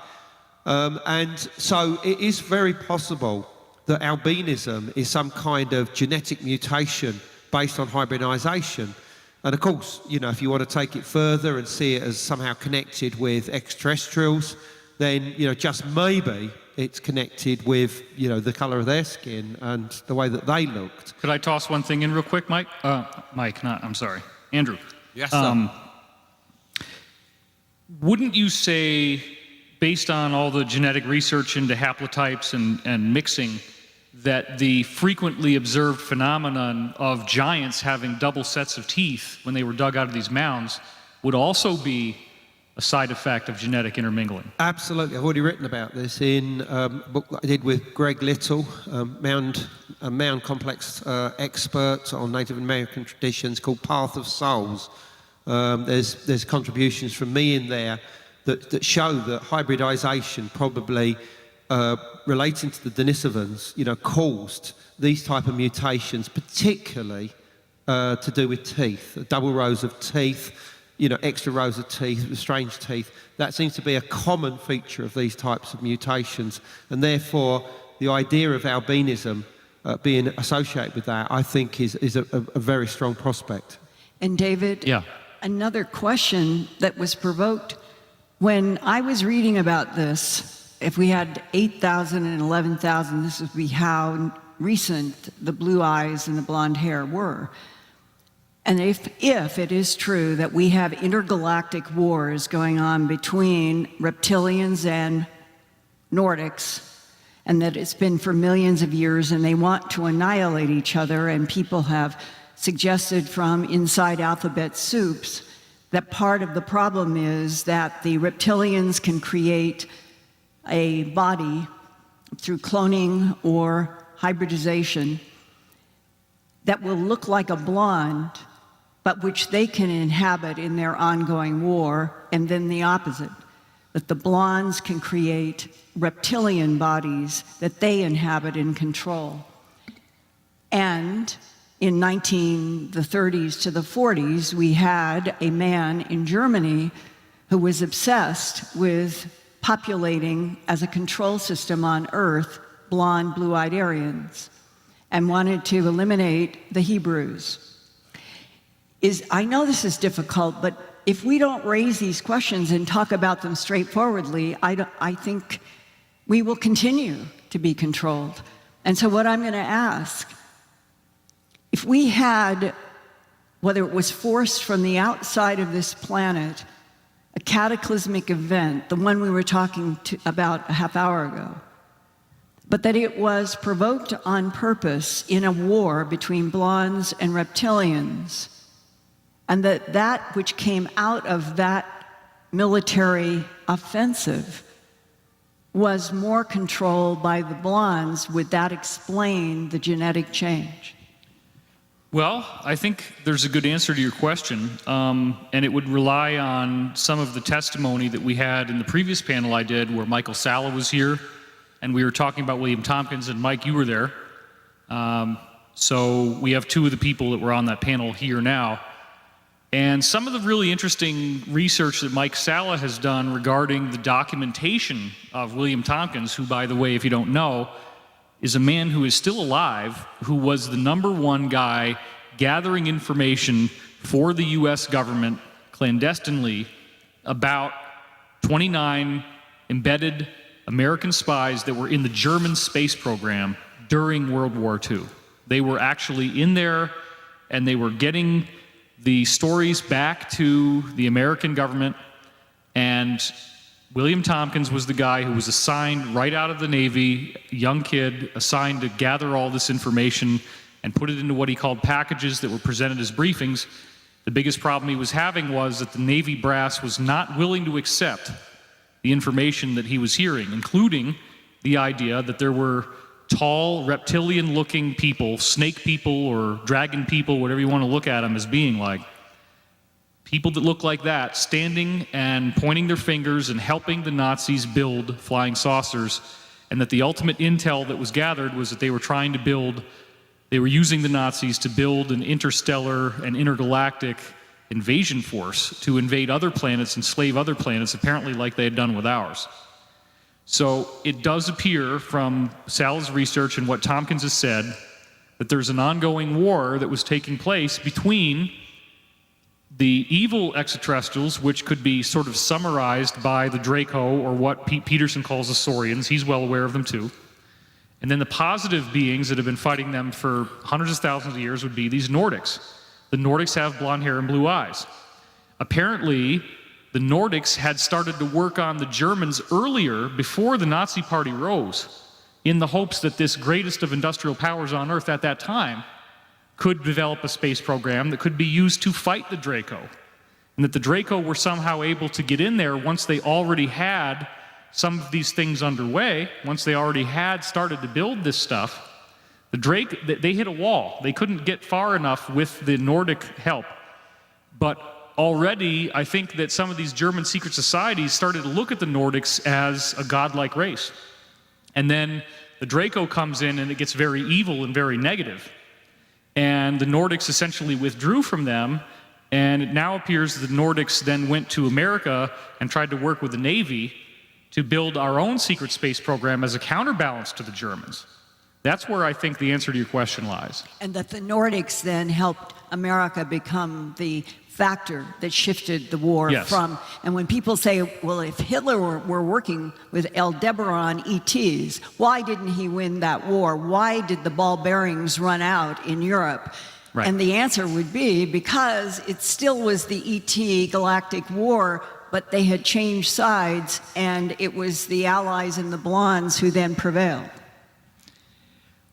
And so it is very possible that albinism is some kind of genetic mutation based on hybridization. And of course, if you want to take it further and see it as somehow connected with extraterrestrials, then, just maybe it's connected with, the color of their skin and the way that they looked. Could I toss one thing in real quick, Mike? Andrew. Yes, sir. Wouldn't you say, based on all the genetic research into haplotypes and mixing, that the frequently observed phenomenon of giants having double sets of teeth when they were dug out of these mounds would also be a side effect of genetic intermingling? Absolutely. I've already written about this in a book that I did with Greg Little, a mound complex expert on Native American traditions, called Path of Souls. There's contributions from me in there that show that hybridization probably relating to the Denisovans, caused these type of mutations, particularly to do with teeth, double rows of teeth, extra rows of teeth, strange teeth. That seems to be a common feature of these types of mutations, and therefore the idea of albinism being associated with that, I think, is a very strong prospect. And David, Yeah. Another question that was provoked when I was reading about this. If we had 8,000 and 11,000, this would be how recent the blue eyes and the blonde hair were. And if it is true that we have intergalactic wars going on between reptilians and Nordics, and that it's been for millions of years, and they want to annihilate each other, and people have suggested from inside alphabet soups that part of the problem is that the reptilians can create a body through cloning or hybridization that will look like a blonde, but which they can inhabit in their ongoing war, and then the opposite, that the blondes can create reptilian bodies that they inhabit and control. And in the 30s to the 40s, we had a man in Germany who was obsessed with populating as a control system on Earth blonde, blue-eyed Aryans, and wanted to eliminate the Hebrews. I know this is difficult, but if we don't raise these questions and talk about them straightforwardly, I think we will continue to be controlled. And so what I'm going to ask, if we had, whether it was forced from the outside of this planet, a cataclysmic event, the one we were talking about a half hour ago, but that it was provoked on purpose in a war between blondes and reptilians, and that which came out of that military offensive was more controlled by the blondes, would that explain the genetic change? Well, I think there's a good answer to your question, and it would rely on some of the testimony that we had in the previous panel I did where Michael Salla was here, and we were talking about William Tompkins, and Mike, you were there. So we have two of the people that were on that panel here now. And some of the really interesting research that Mike Salla has done regarding the documentation of William Tompkins, who, by the way, if you don't know, is a man who is still alive, who was the #1 guy gathering information for the US government clandestinely about 29 embedded American spies that were in the German space program during World War II. They were actually in there, and they were getting the stories back to the American government, and William Tompkins was the guy who was assigned right out of the Navy, young kid, assigned to gather all this information and put it into what he called packages that were presented as briefings. The biggest problem he was having was that the Navy brass was not willing to accept the information that he was hearing, including the idea that there were tall, reptilian-looking people, snake people or dragon people, whatever you want to look at them as being like, people that look like that, standing and pointing their fingers and helping the Nazis build flying saucers, and that the ultimate intel that was gathered was that they were trying to build, they were using the Nazis to build an interstellar and intergalactic invasion force to invade other planets, enslave other planets, apparently like they had done with ours. So it does appear from Salla's research and what Tompkins has said that there's an ongoing war that was taking place between the evil extraterrestrials, which could be sort of summarized by the Draco, or what Pete Peterson calls the Saurians. He's well aware of them too. And then the positive beings that have been fighting them for hundreds of thousands of years would be these Nordics. The Nordics have blonde hair and blue eyes. Apparently, the Nordics had started to work on the Germans earlier, before the Nazi Party rose, in the hopes that this greatest of industrial powers on Earth at that time could develop a space program that could be used to fight the Draco. And that the Draco were somehow able to get in there once they already had some of these things underway, once they already had started to build this stuff. They hit a wall. They couldn't get far enough with the Nordic help. But already, I think that some of these German secret societies started to look at the Nordics as a godlike race. And then the Draco comes in and it gets very evil and very negative. And the Nordics essentially withdrew from them, and it now appears that the Nordics then went to America and tried to work with the Navy to build our own secret space program as a counterbalance to the Germans. That's where I think the answer to your question lies. And that the Nordics then helped America become the factor that shifted the war from, and when people say, well, if Hitler were working with Aldebaran ETs, why didn't he win that war? Why did the ball bearings run out in Europe? Right. And the answer would be because it still was the ET galactic war, but they had changed sides, and it was the Allies and the Blondes who then prevailed.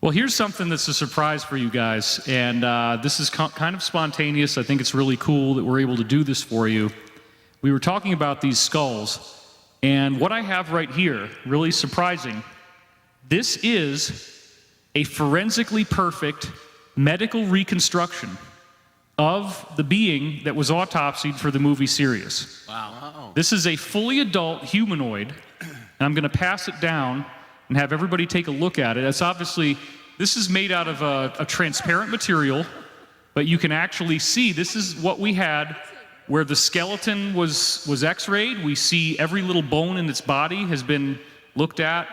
Well, here's something that's a surprise for you guys, and this is kind of spontaneous. I think it's really cool that we're able to do this for you. We were talking about these skulls, and what I have right here, really surprising, this is a forensically perfect medical reconstruction of the being that was autopsied for the movie Sirius. Wow. This is a fully adult humanoid, and I'm going to pass it down and have everybody take a look at it. It's obviously, this is made out of a transparent material, but you can actually see, this is what we had where the skeleton was x-rayed. We see every little bone in its body has been looked at.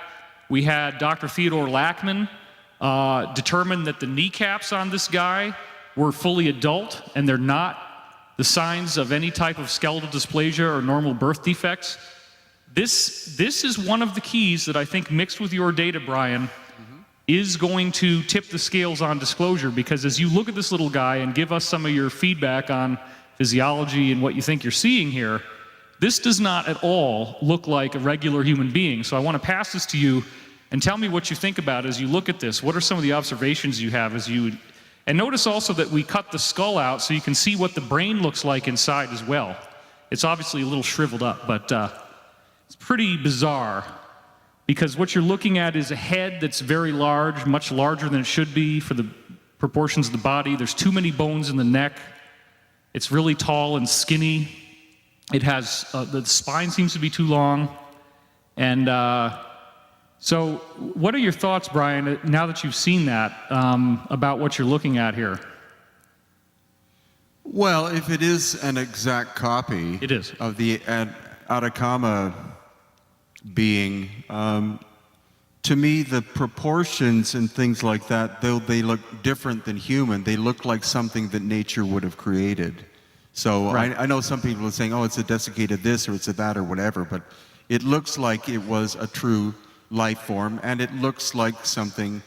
We had Dr. Theodore Lackman determine that the kneecaps on this guy were fully adult, and they're not the signs of any type of skeletal dysplasia or normal birth defects. This is one of the keys that I think, mixed with your data, Brian, is going to tip the scales on disclosure, because as you look at this little guy and give us some of your feedback on physiology and what you think you're seeing here, this does not at all look like a regular human being. So I want to pass this to you and tell me what you think about it as you look at this. What are some of the observations you have as you... And notice also that we cut the skull out so you can see what the brain looks like inside as well. It's obviously a little shriveled up, but it's pretty bizarre, because what you're looking at is a head that's very large, much larger than it should be for the proportions of the body. There's too many bones in the neck. It's really tall and skinny. It has, the spine seems to be too long. And so what are your thoughts, Brian, now that you've seen that, about what you're looking at here? Well, if it is an exact copy It is. of the Atacama being, to me, the proportions and things like that, though they look different than human, they look like something that nature would have created. So Right. I know some people are saying, oh, it's a desiccated this or it's a that or whatever, but it looks like it was a true life form, and it looks like something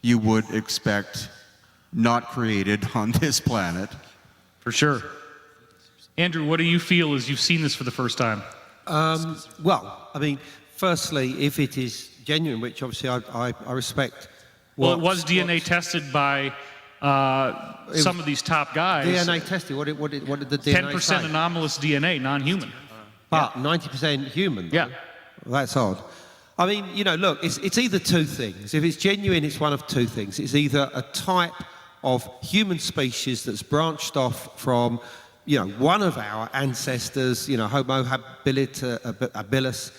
you would expect not created on this planet. For sure. Andrew, what do you feel as you've seen this for the first time? Well, I mean, firstly, if it is genuine, which obviously I respect. Well, it was DNA tested by some of these top guys. DNA tested. What did the DNA 10% say? anomalous DNA, non-human. But 90% human. Though. Yeah. Well, that's odd. I mean, you know, look, it's either two things. If it's genuine, it's one of two things. It's either a type of human species that's branched off from, you know, one of our ancestors, you know, Homo habilis,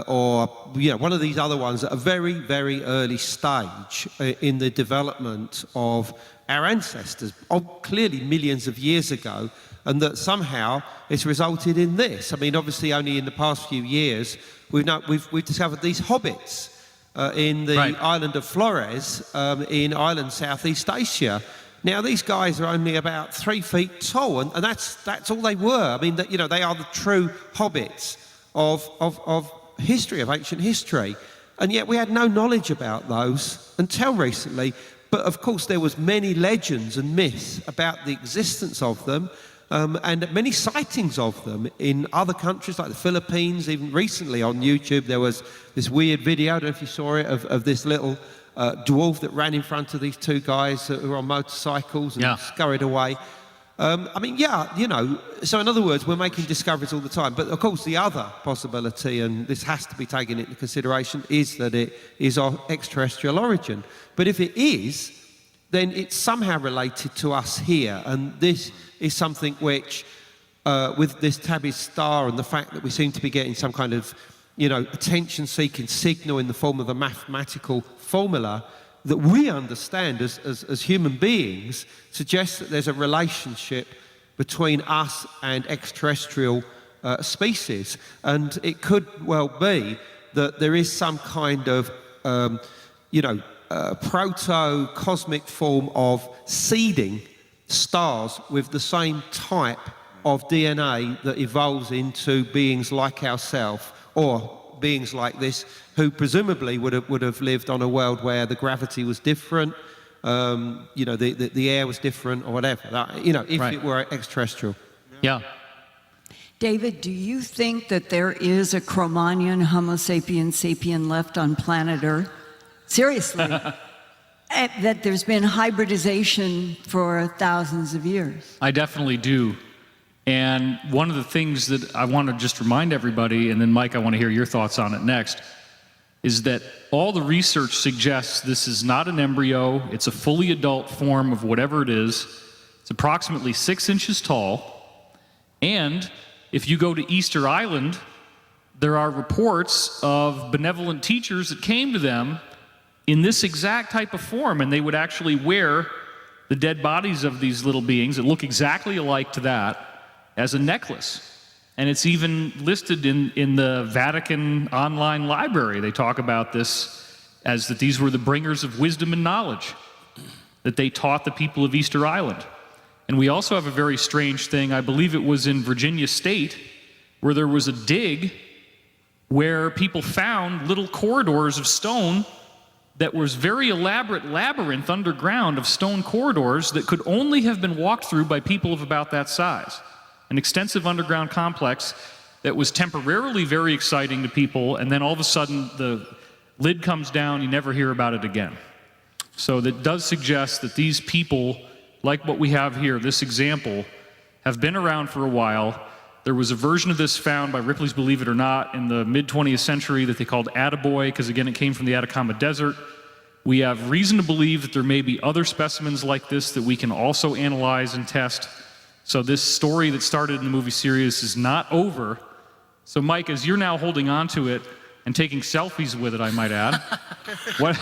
or, you know, one of these other ones at a very, very early stage in the development of our ancestors, clearly millions of years ago, and that somehow it's resulted in this. I mean, obviously, only in the past few years, we've discovered these hobbits in the Right. island of Flores in Ireland, Southeast Asia. Now, these guys are only about 3 feet tall, and that's all they were. I mean, you know, they are the true hobbits of history, of ancient history. And yet we had no knowledge about those until recently. But of course, there was many legends and myths about the existence of them, and many sightings of them in other countries like the Philippines. Even recently on YouTube, there was this weird video, I don't know if you saw it, of this little dwarf that ran in front of these two guys who were on motorcycles and Yeah. scurried away. I mean, yeah, you know, so in other words, we're making discoveries all the time. But of course, the other possibility, and this has to be taken into consideration, is that it is of extraterrestrial origin. But if it is, then it's somehow related to us here. And this is something which, with this Tabby's star and the fact that we seem to be getting some kind of, you know, attention-seeking signal in the form of a mathematical formula that we understand as human beings, suggests that there's a relationship between us and extraterrestrial species. And it could well be that there is some kind of, you know, proto-cosmic form of seeding stars with the same type of DNA that evolves into beings like ourselves, or beings like this, who presumably would have lived on a world where the gravity was different, you know, the air was different, or whatever. You know, if Right. it were extraterrestrial. Yeah. David, do you think that there is a Cro-Magnon Homo sapiens sapien left on planet Earth? Seriously. That there's been hybridization for thousands of years? I definitely do. And one of the things that I want to just remind everybody, and then Mike, I want to hear your thoughts on it next, is that all the research suggests this is not an embryo, it's a fully adult form of whatever it is. It's approximately 6 inches tall. And if you go to Easter Island, there are reports of benevolent teachers that came to them in this exact type of form, and they would actually wear the dead bodies of these little beings that look exactly alike to that as a necklace. And it's even listed in the Vatican online library. They talk about this as that these were the bringers of wisdom and knowledge that they taught the people of Easter Island. And we also have a very strange thing, I believe it was in Virginia State, where there was a dig where people found little corridors of stone that was very elaborate labyrinth underground of stone corridors that could only have been walked through by people of about that size. An extensive underground complex that was temporarily very exciting to people, and then all of a sudden the lid comes down, you never hear about it again. So that does suggest that these people, like what we have here, this example, have been around for a while. There was a version of this found by Ripley's Believe It or Not in the mid-20th century that they called Attaboy, because again it came from the Atacama Desert. We have reason to believe that there may be other specimens like this that we can also analyze and test. So this story that started in the movie series is not over. So Mike, as you're now holding on to it and taking selfies with it, I might add, what,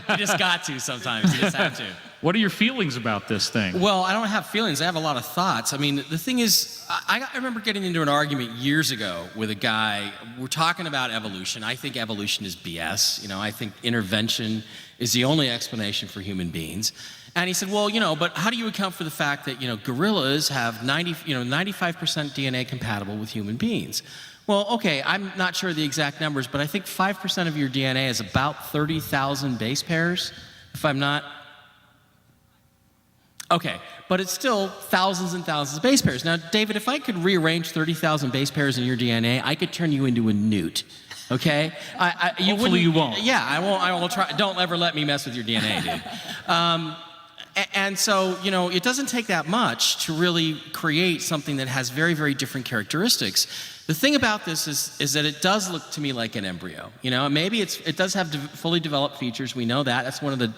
You just got to sometimes. You just have to. what are your feelings about this thing? Well, I don't have feelings. I have a lot of thoughts. I mean, the thing is, I remember getting into an argument years ago with a guy. We're talking about evolution. I think evolution is BS. You know, I think intervention is the only explanation for human beings. And he said, well, you know, but how do you account for the fact that, you know, gorillas have 95% DNA compatible with human beings? Well, okay, I'm not sure of the exact numbers, but I think 5% of your DNA is about 30,000 base pairs, if I'm not. Okay, but it's still thousands and thousands of base pairs. Now, David, if I could rearrange 30,000 base pairs in your DNA, I could turn you into a newt. Okay? Hopefully you won't. Yeah, I won't. I will try. Don't ever let me mess with your DNA, dude. And so, you know, it doesn't take that much to really create something that has very, very different characteristics. The thing about this is that it does look to me like an embryo. You know, maybe it does have fully developed features. We know that. That's one of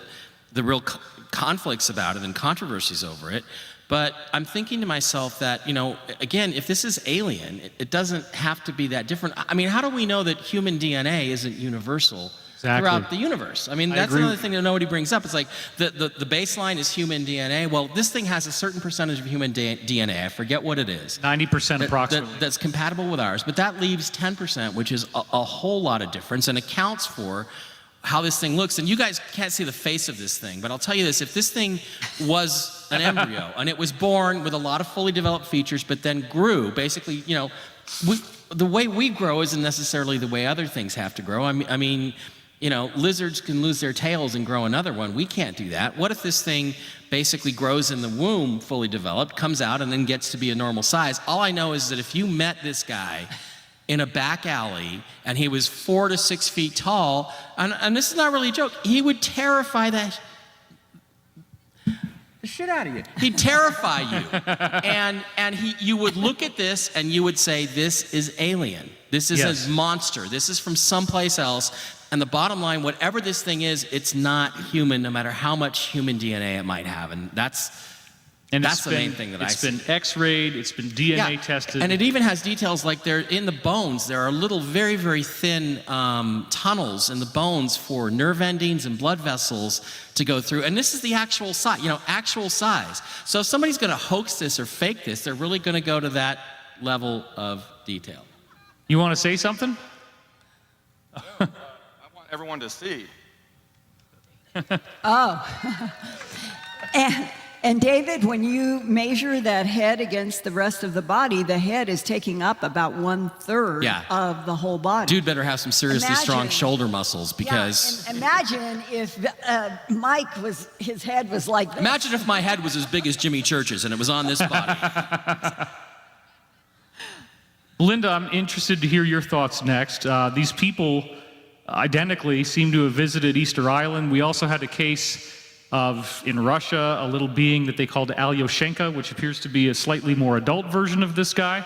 the real conflicts about it and controversies over it. But I'm thinking to myself that, you know, again, if this is alien, it doesn't have to be that different. I mean, how do we know that human DNA isn't universal throughout the universe? I mean, that's another thing that nobody brings up. It's like the baseline is human DNA. Well, this thing has a certain percentage of human DNA. I forget what it is. 90% approximately. That's compatible with ours. But that leaves 10%, which is a whole lot of difference and accounts for how this thing looks. And you guys can't see the face of this thing, but I'll tell you this, if this thing was an embryo and it was born with a lot of fully developed features, but then grew, basically, you know, the way we grow isn't necessarily the way other things have to grow. I mean, you know, lizards can lose their tails and grow another one. We can't do that. What if this thing basically grows in the womb fully developed, comes out, and then gets to be a normal size? All I know is that if you met this guy in a back alley and he was 4 to 6 feet tall, and this is not really a joke, he would terrify the shit out of you. He'd terrify you. And you would look at this and you would say, this is alien. This is a monster. This is from someplace else. And the bottom line, whatever this thing is, it's not human, no matter how much human DNA it might have. And that's the main thing that I see. It's been X-rayed, it's been DNA tested. And it even has details like in the bones, there are little very, very thin tunnels in the bones for nerve endings and blood vessels to go through. And this is the actual size, you know, actual size. So if somebody's going to hoax this or fake this, they're really going to go to that level of detail. You want to say something? I want everyone to see. Oh. And David, when you measure that head against the rest of the body, the head is taking up about 1/3 of the whole body. Dude better have some seriously strong shoulder muscles, because... Yeah, and imagine if Mike his head was like this. Imagine if my head was as big as Jimmy Church's and it was on this body. Linda, I'm interested to hear your thoughts next. These people identically seem to have visited Easter Island. We also had a case in Russia, a little being that they called Alyoshenka, which appears to be a slightly more adult version of this guy.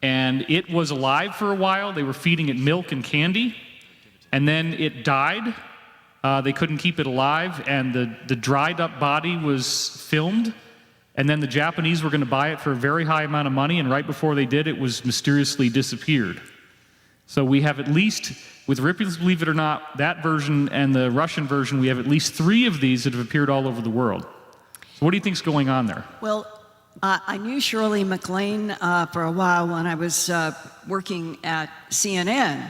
And it was alive for a while. They were feeding it milk and candy. And then it died. They couldn't keep it alive. And the dried up body was filmed. And then the Japanese were going to buy it for a very high amount of money. And right before they did, it was mysteriously disappeared. So we have at least, with Ripley's Believe It or Not, that version and the Russian version, we have at least 3 of these that have appeared all over the world. So what do you think's going on there? Well, I knew Shirley MacLaine for a while when I was working at CNN.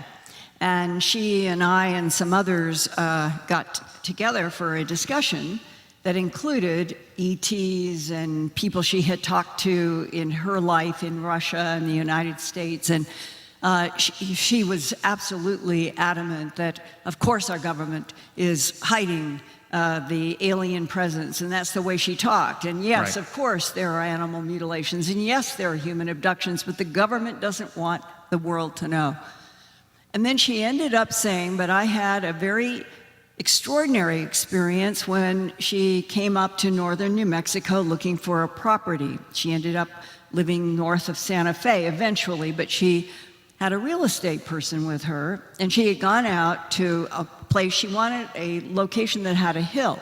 And she and I and some others got together for a discussion that included ETs and people she had talked to in her life in Russia and the United States. And she was absolutely adamant that, of course, our government is hiding the alien presence, and that's the way she talked. And yes, of course, there are animal mutilations, and yes, there are human abductions, but the government doesn't want the world to know. And then she ended up saying, but I had a very extraordinary experience when she came up to northern New Mexico looking for a property. She ended up living north of Santa Fe eventually, but she had a real estate person with her, and she had gone out to a place. She wanted a location that had a hill.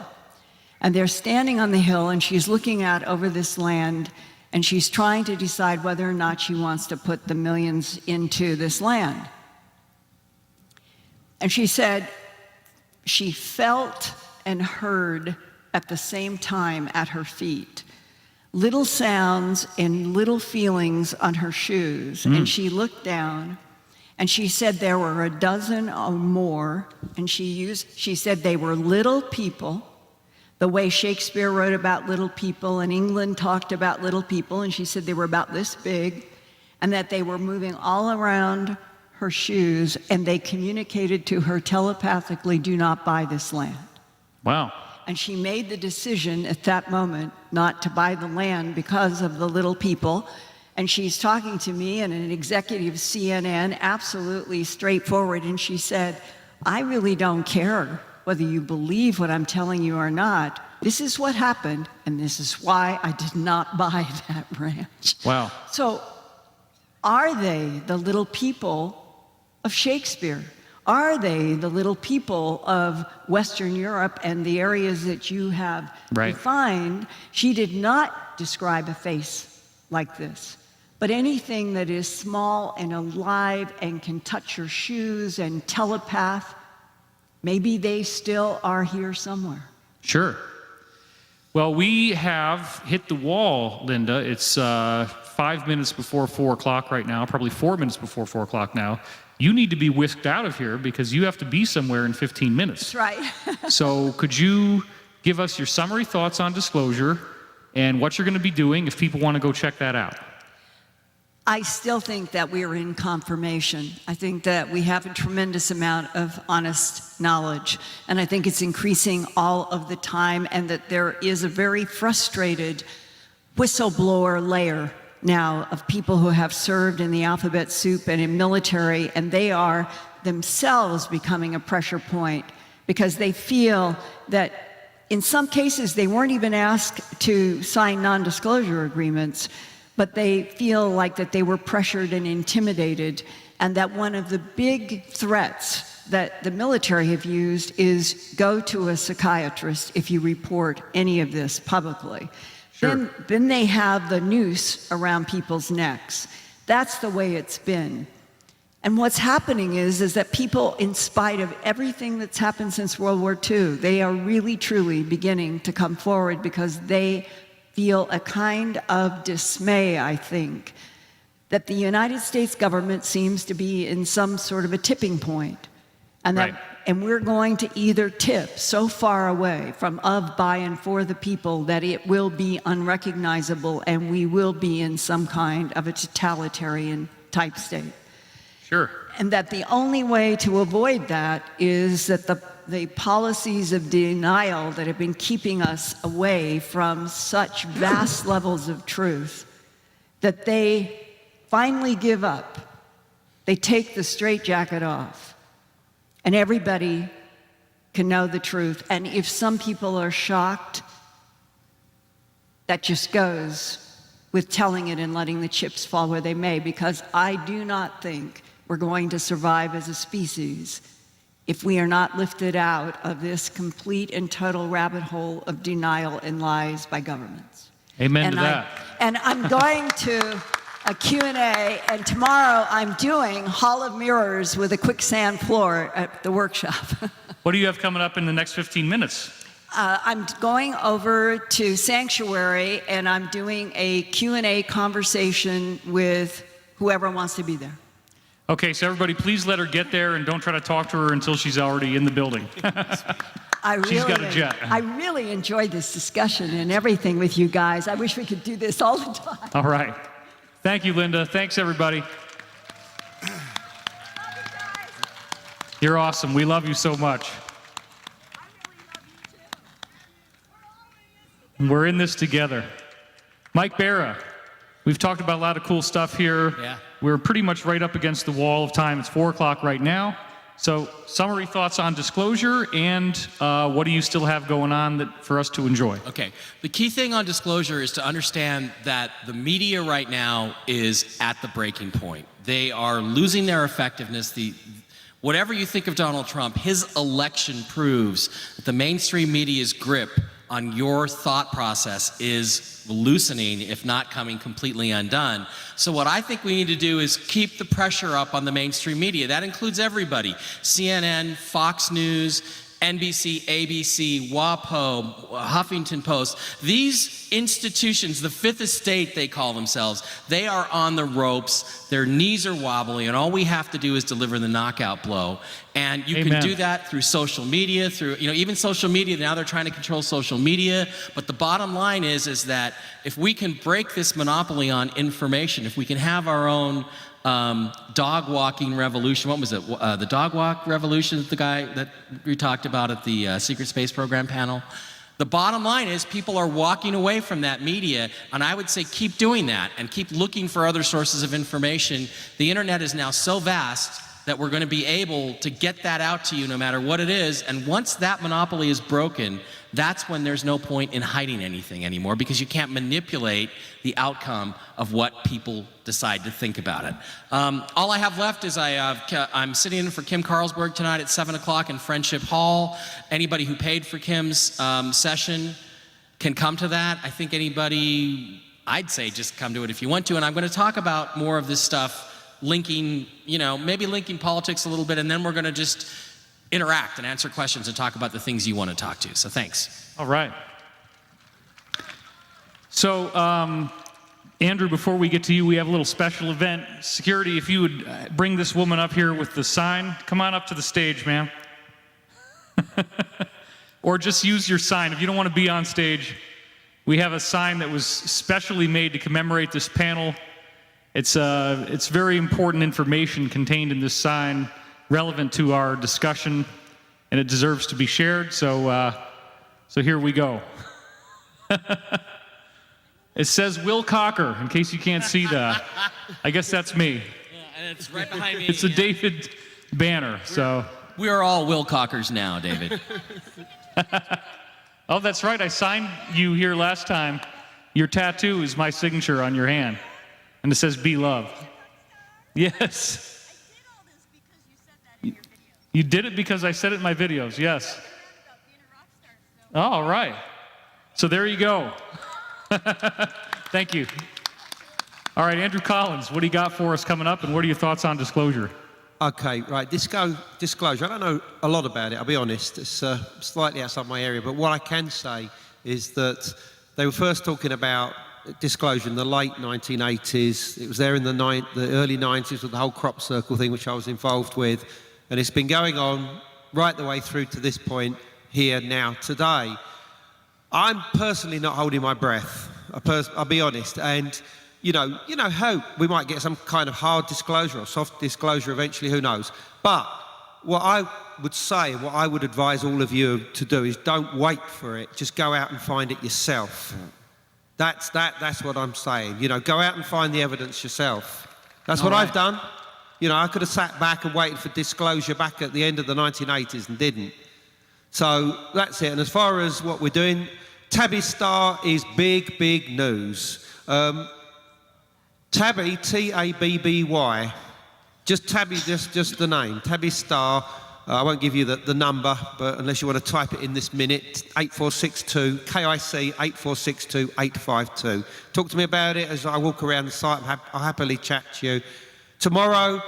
And they're standing on the hill, and she's looking out over this land, and she's trying to decide whether or not she wants to put the millions into this land. And she said she felt and heard at the same time at her feet little sounds and little feelings on her shoes. And she looked down, and she said there were a dozen or more, and she said they were little people, the way Shakespeare wrote about little people and England talked about little people, and she said they were about this big, and that they were moving all around her shoes, and they communicated to her telepathically, do not buy this land. Wow. And she made the decision at that moment not to buy the land because of the little people. And she's talking to me and an executive of CNN, absolutely straightforward, and she said, I really don't care whether you believe what I'm telling you or not. This is what happened, and this is why I did not buy that ranch. Wow. So, are they the little people of Shakespeare? Are they the little people of Western Europe and the areas that you have defined? She did not describe a face like this, but anything that is small and alive and can touch your shoes and telepath, maybe they still are here somewhere. Sure. Well, we have hit the wall, Linda. It's 5 minutes before 4 o'clock right now, probably 4 minutes before 4 o'clock now. You need to be whisked out of here because you have to be somewhere in 15 minutes. That's right. So could you give us your summary thoughts on disclosure and what you're going to be doing if people want to go check that out? I still think that we are in confirmation. I think that we have a tremendous amount of honest knowledge, and I think it's increasing all of the time, and that there is a very frustrated whistleblower layer now of people who have served in the alphabet soup and in military, and they are themselves becoming a pressure point because they feel that in some cases they weren't even asked to sign non-disclosure agreements, but they feel like that they were pressured and intimidated, and that one of the big threats that the military have used is go to a psychiatrist if you report any of this publicly. Sure. Then they have the noose around people's necks. That's the way it's been. And what's happening is that people, in spite of everything that's happened since World War II, they are really, truly beginning to come forward because they feel a kind of dismay, I think, that the United States government seems to be in some sort of a tipping point. And that and we're going to either tip so far away from of, by, and for the people that it will be unrecognizable and we will be in some kind of a totalitarian type state. Sure. And that the only way to avoid that is that the policies of denial that have been keeping us away from such vast levels of truth, that they finally give up. They take the straitjacket off. And everybody can know the truth. And if some people are shocked, that just goes with telling it and letting the chips fall where they may, because I do not think we're going to survive as a species if we are not lifted out of this complete and total rabbit hole of denial and lies by governments. Amen to that. And I'm going to a Q&A, and tomorrow I'm doing Hall of Mirrors with a quicksand floor at the workshop. What do you have coming up in the next 15 minutes? I'm going over to Sanctuary, and I'm doing a Q&A conversation with whoever wants to be there. Okay, so everybody please let her get there and don't try to talk to her until she's already in the building. She's got a jet. I really enjoyed this discussion and everything with you guys. I wish we could do this all the time. All right. Thank you, Linda. Thanks, everybody. You're awesome. We love you so much. We're in this together. Mike Bara, we've talked about a lot of cool stuff here. Yeah. We're pretty much right up against the wall of time. It's 4 o'clock right now. So, summary thoughts on disclosure, and what do you still have going on for us to enjoy? Okay. The key thing on disclosure is to understand that the media right now is at the breaking point. They are losing their effectiveness. Whatever you think of Donald Trump, his election proves that the mainstream media's grip on your thought process is loosening, if not coming completely undone. So what I think we need to do is keep the pressure up on the mainstream media. That includes everybody: CNN, Fox News, NBC, ABC, WAPO, Huffington Post. These institutions, the Fifth Estate they call themselves, they are on the ropes, their knees are wobbly, and all we have to do is deliver the knockout blow. And you can do that through social media, through, even social media, now they're trying to control social media. But the bottom line is that if we can break this monopoly on information, if we can have our own dog walking revolution. What was it? The dog walk revolution, the guy that we talked about at the Secret Space Program panel. The bottom line is people are walking away from that media, and I would say keep doing that and keep looking for other sources of information. The internet is now so vast that we're going to be able to get that out to you no matter what it is. And once that monopoly is broken, that's when there's no point in hiding anything anymore, because you can't manipulate the outcome of what people decide to think about it. All I have left is I'm sitting in for Kim Carlsberg tonight at 7 o'clock in Friendship Hall. Anybody who paid for Kim's session can come to that. I think anybody, I'd say just come to it if you want to. And I'm going to talk about more of this stuff, linking, maybe linking politics a little bit, and then we're going to just interact and answer questions and talk about the things you want to talk to. So thanks. All right. So, Andrew, before we get to you, we have a little special event. Security, if you would bring this woman up here with the sign. Come on up to the stage, ma'am. Or just use your sign. If you don't want to be on stage, we have a sign that was specially made to commemorate this panel. It's very important information contained in this sign, relevant to our discussion, and it deserves to be shared. So here we go. It says Wilcocker, in case you can't see that. I guess that's me. Yeah, and it's right behind me. It's a David banner. We are all Wilcockers now, David. Oh, that's right. I signed you here last time. Your tattoo is my signature on your hand. And it says, "Be loved." Yes. You did it because I said it in my videos, yes. Oh, all right. So there you go. Thank you. All right, Andrew Collins, what do you got for us coming up, and what are your thoughts on disclosure? Okay, right, disclosure. I don't know a lot about it, I'll be honest. It's slightly outside my area, but what I can say is that they were first talking about disclosure in the late 1980s. It was there in the early 90s with the whole crop circle thing, which I was involved with. And it's been going on right the way through to this point here now today. I'm personally not holding my breath. I'll be honest. And you know how we might get some kind of hard disclosure or soft disclosure eventually, who knows. But what I would say, what I would advise all of you to do is don't wait for it. Just go out and find it yourself. That's what I'm saying. Go out and find the evidence yourself. That's what I've done. I could have sat back and waited for disclosure back at the end of the 1980s and didn't. So that's it. And as far as what we're doing, Tabby Star is big, big news. Tabby, T-A-B-B-Y. Just Tabby, just the name. Tabby Star. I won't give you the number, but unless you want to type it in this minute, 8462, KIC 8462 852. Talk to me about it as I walk around the site. I'll happily chat to you. Tomorrow,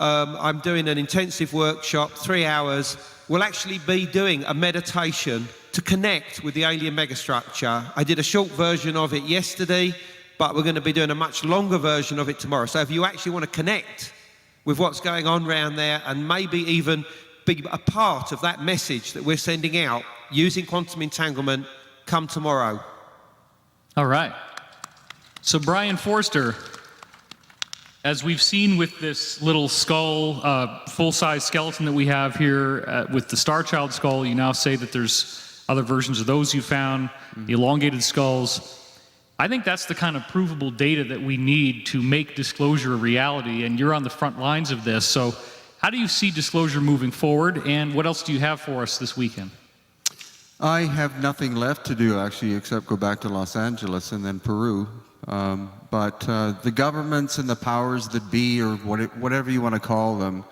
I'm doing an intensive workshop, 3 hours. We'll actually be doing a meditation to connect with the alien megastructure. I did a short version of it yesterday, but we're going to be doing a much longer version of it tomorrow. So if you actually want to connect with what's going on around there and maybe even be a part of that message that we're sending out using quantum entanglement, come tomorrow. All right. So Brian Forster, as we've seen with this little skull, full-size skeleton that we have here with the Star Child skull, you now say that there's other versions of those you found, the elongated skulls. I think that's the kind of provable data that we need to make disclosure a reality, and you're on the front lines of this. So how do you see disclosure moving forward, and what else do you have for us this weekend? I have nothing left to do, actually, except go back to Los Angeles and then Peru. But the governments and the powers that be, or whatever you want to call them,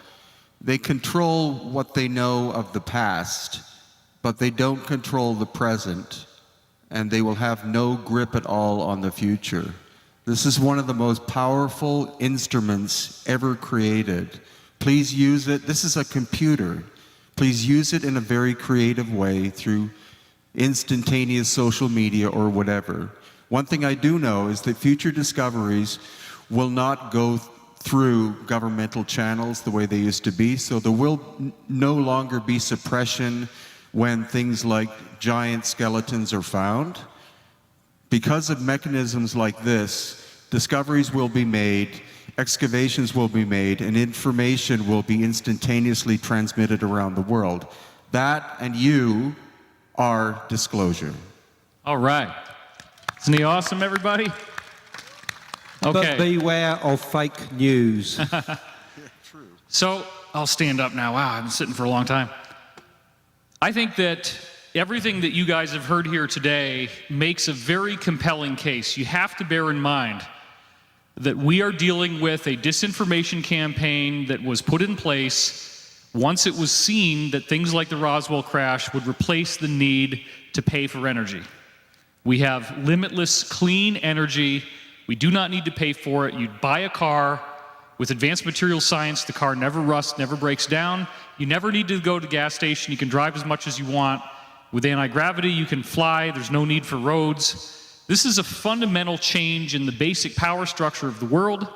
they control what they know of the past, but they don't control the present, and they will have no grip at all on the future. This is one of the most powerful instruments ever created. Please use it. This is a computer. Please use it in a very creative way through instantaneous social media or whatever. One thing I do know is that future discoveries will not go through governmental channels the way they used to be, so there will no longer be suppression when things like giant skeletons are found. Because of mechanisms like this, discoveries will be made, excavations will be made, and information will be instantaneously transmitted around the world. That and you are disclosure. All right. Isn't he awesome, everybody? Okay. But beware of fake news. So I'll stand up now. Wow, I've been sitting for a long time. I think that everything that you guys have heard here today makes a very compelling case. You have to bear in mind that we are dealing with a disinformation campaign that was put in place once it was seen that things like the Roswell crash would replace the need to pay for energy. We have limitless clean energy. We do not need to pay for it. You buy a car with advanced material science, the car never rusts, never breaks down. You never need to go to the gas station. You can drive as much as you want. With anti-gravity, you can fly. There's no need for roads. This is a fundamental change in the basic power structure of the world.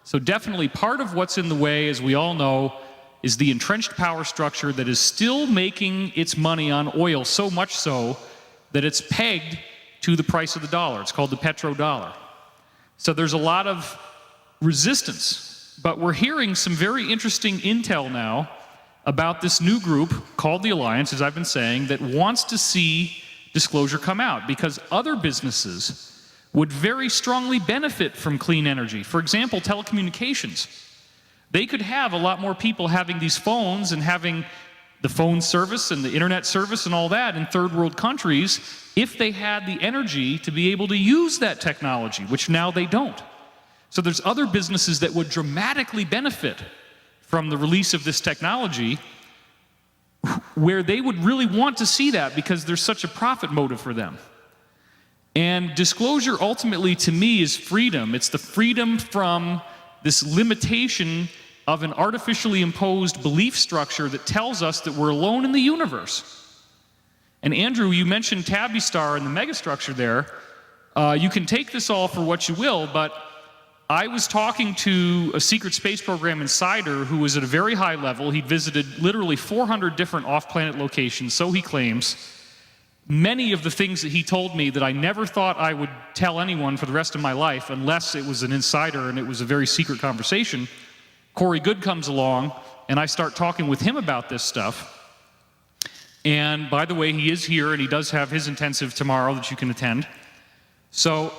So definitely part of what's in the way, as we all know, is the entrenched power structure that is still making its money on oil, so much so that it's pegged to the price of the dollar. It's called the petrodollar. So there's a lot of resistance, but we're hearing some very interesting intel now about this new group called the Alliance, as I've been saying, that wants to see disclosure come out because other businesses would very strongly benefit from clean energy. For example, telecommunications. They could have a lot more people having these phones and having the phone service and the internet service and all that in third world countries if they had the energy to be able to use that technology, which now they don't. So there's other businesses that would dramatically benefit from the release of this technology where they would really want to see that because there's such a profit motive for them. And disclosure ultimately to me is freedom. It's the freedom from this limitation of an artificially imposed belief structure that tells us that we're alone in the universe. And Andrew, you mentioned Tabby Star and the megastructure there. You can take this all for what you will, but I was talking to a secret space program insider who was at a very high level. He'd visited literally 400 different off-planet locations, so he claims. Many of the things that he told me that I never thought I would tell anyone for the rest of my life unless it was an insider and it was a very secret conversation. Corey Good comes along and I start talking with him about this stuff. And by the way, he is here and he does have his intensive tomorrow that you can attend. So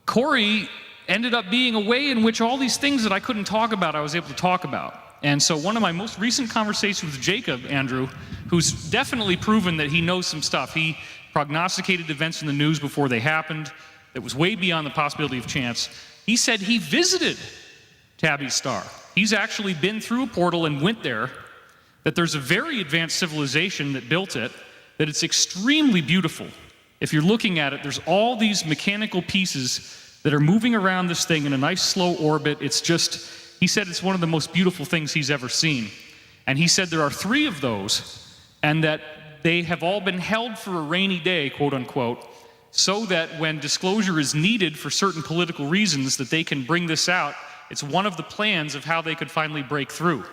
Corey ended up being a way in which all these things that I couldn't talk about, I was able to talk about. And so one of my most recent conversations with Jacob, Andrew, who's definitely proven that he knows some stuff. He prognosticated events in the news before they happened that was way beyond the possibility of chance. He said he visited Tabby Star. He's actually been through a portal and went there, that there's a very advanced civilization that built it, that it's extremely beautiful. If you're looking at it, there's all these mechanical pieces that are moving around this thing in a nice slow orbit. It's just, he said it's one of the most beautiful things he's ever seen. And he said there are 3 of those, and that they have all been held for a rainy day, quote unquote, so that when disclosure is needed for certain political reasons, that they can bring this out. It's one of the plans of how they could finally break through.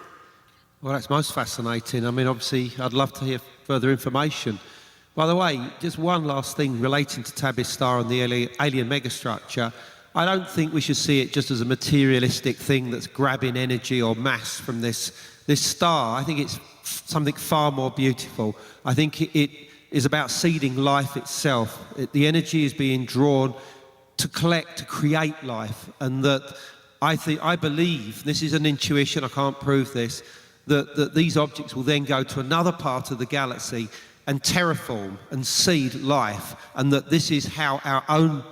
Well, that's most fascinating. I mean, obviously, I'd love to hear further information. By the way, just one last thing relating to Tabby Star and the alien megastructure. I don't think we should see it just as a materialistic thing that's grabbing energy or mass from this star. I think it's something far more beautiful. I think it is about seeding life itself. The energy is being drawn to collect, to create life, and that I believe, this is an intuition, I can't prove this, that these objects will then go to another part of the galaxy and terraform and seed life, and that this is how our own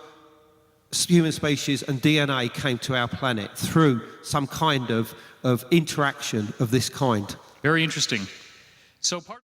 human species and DNA came to our planet, through some kind of interaction of this kind. Very interesting. So part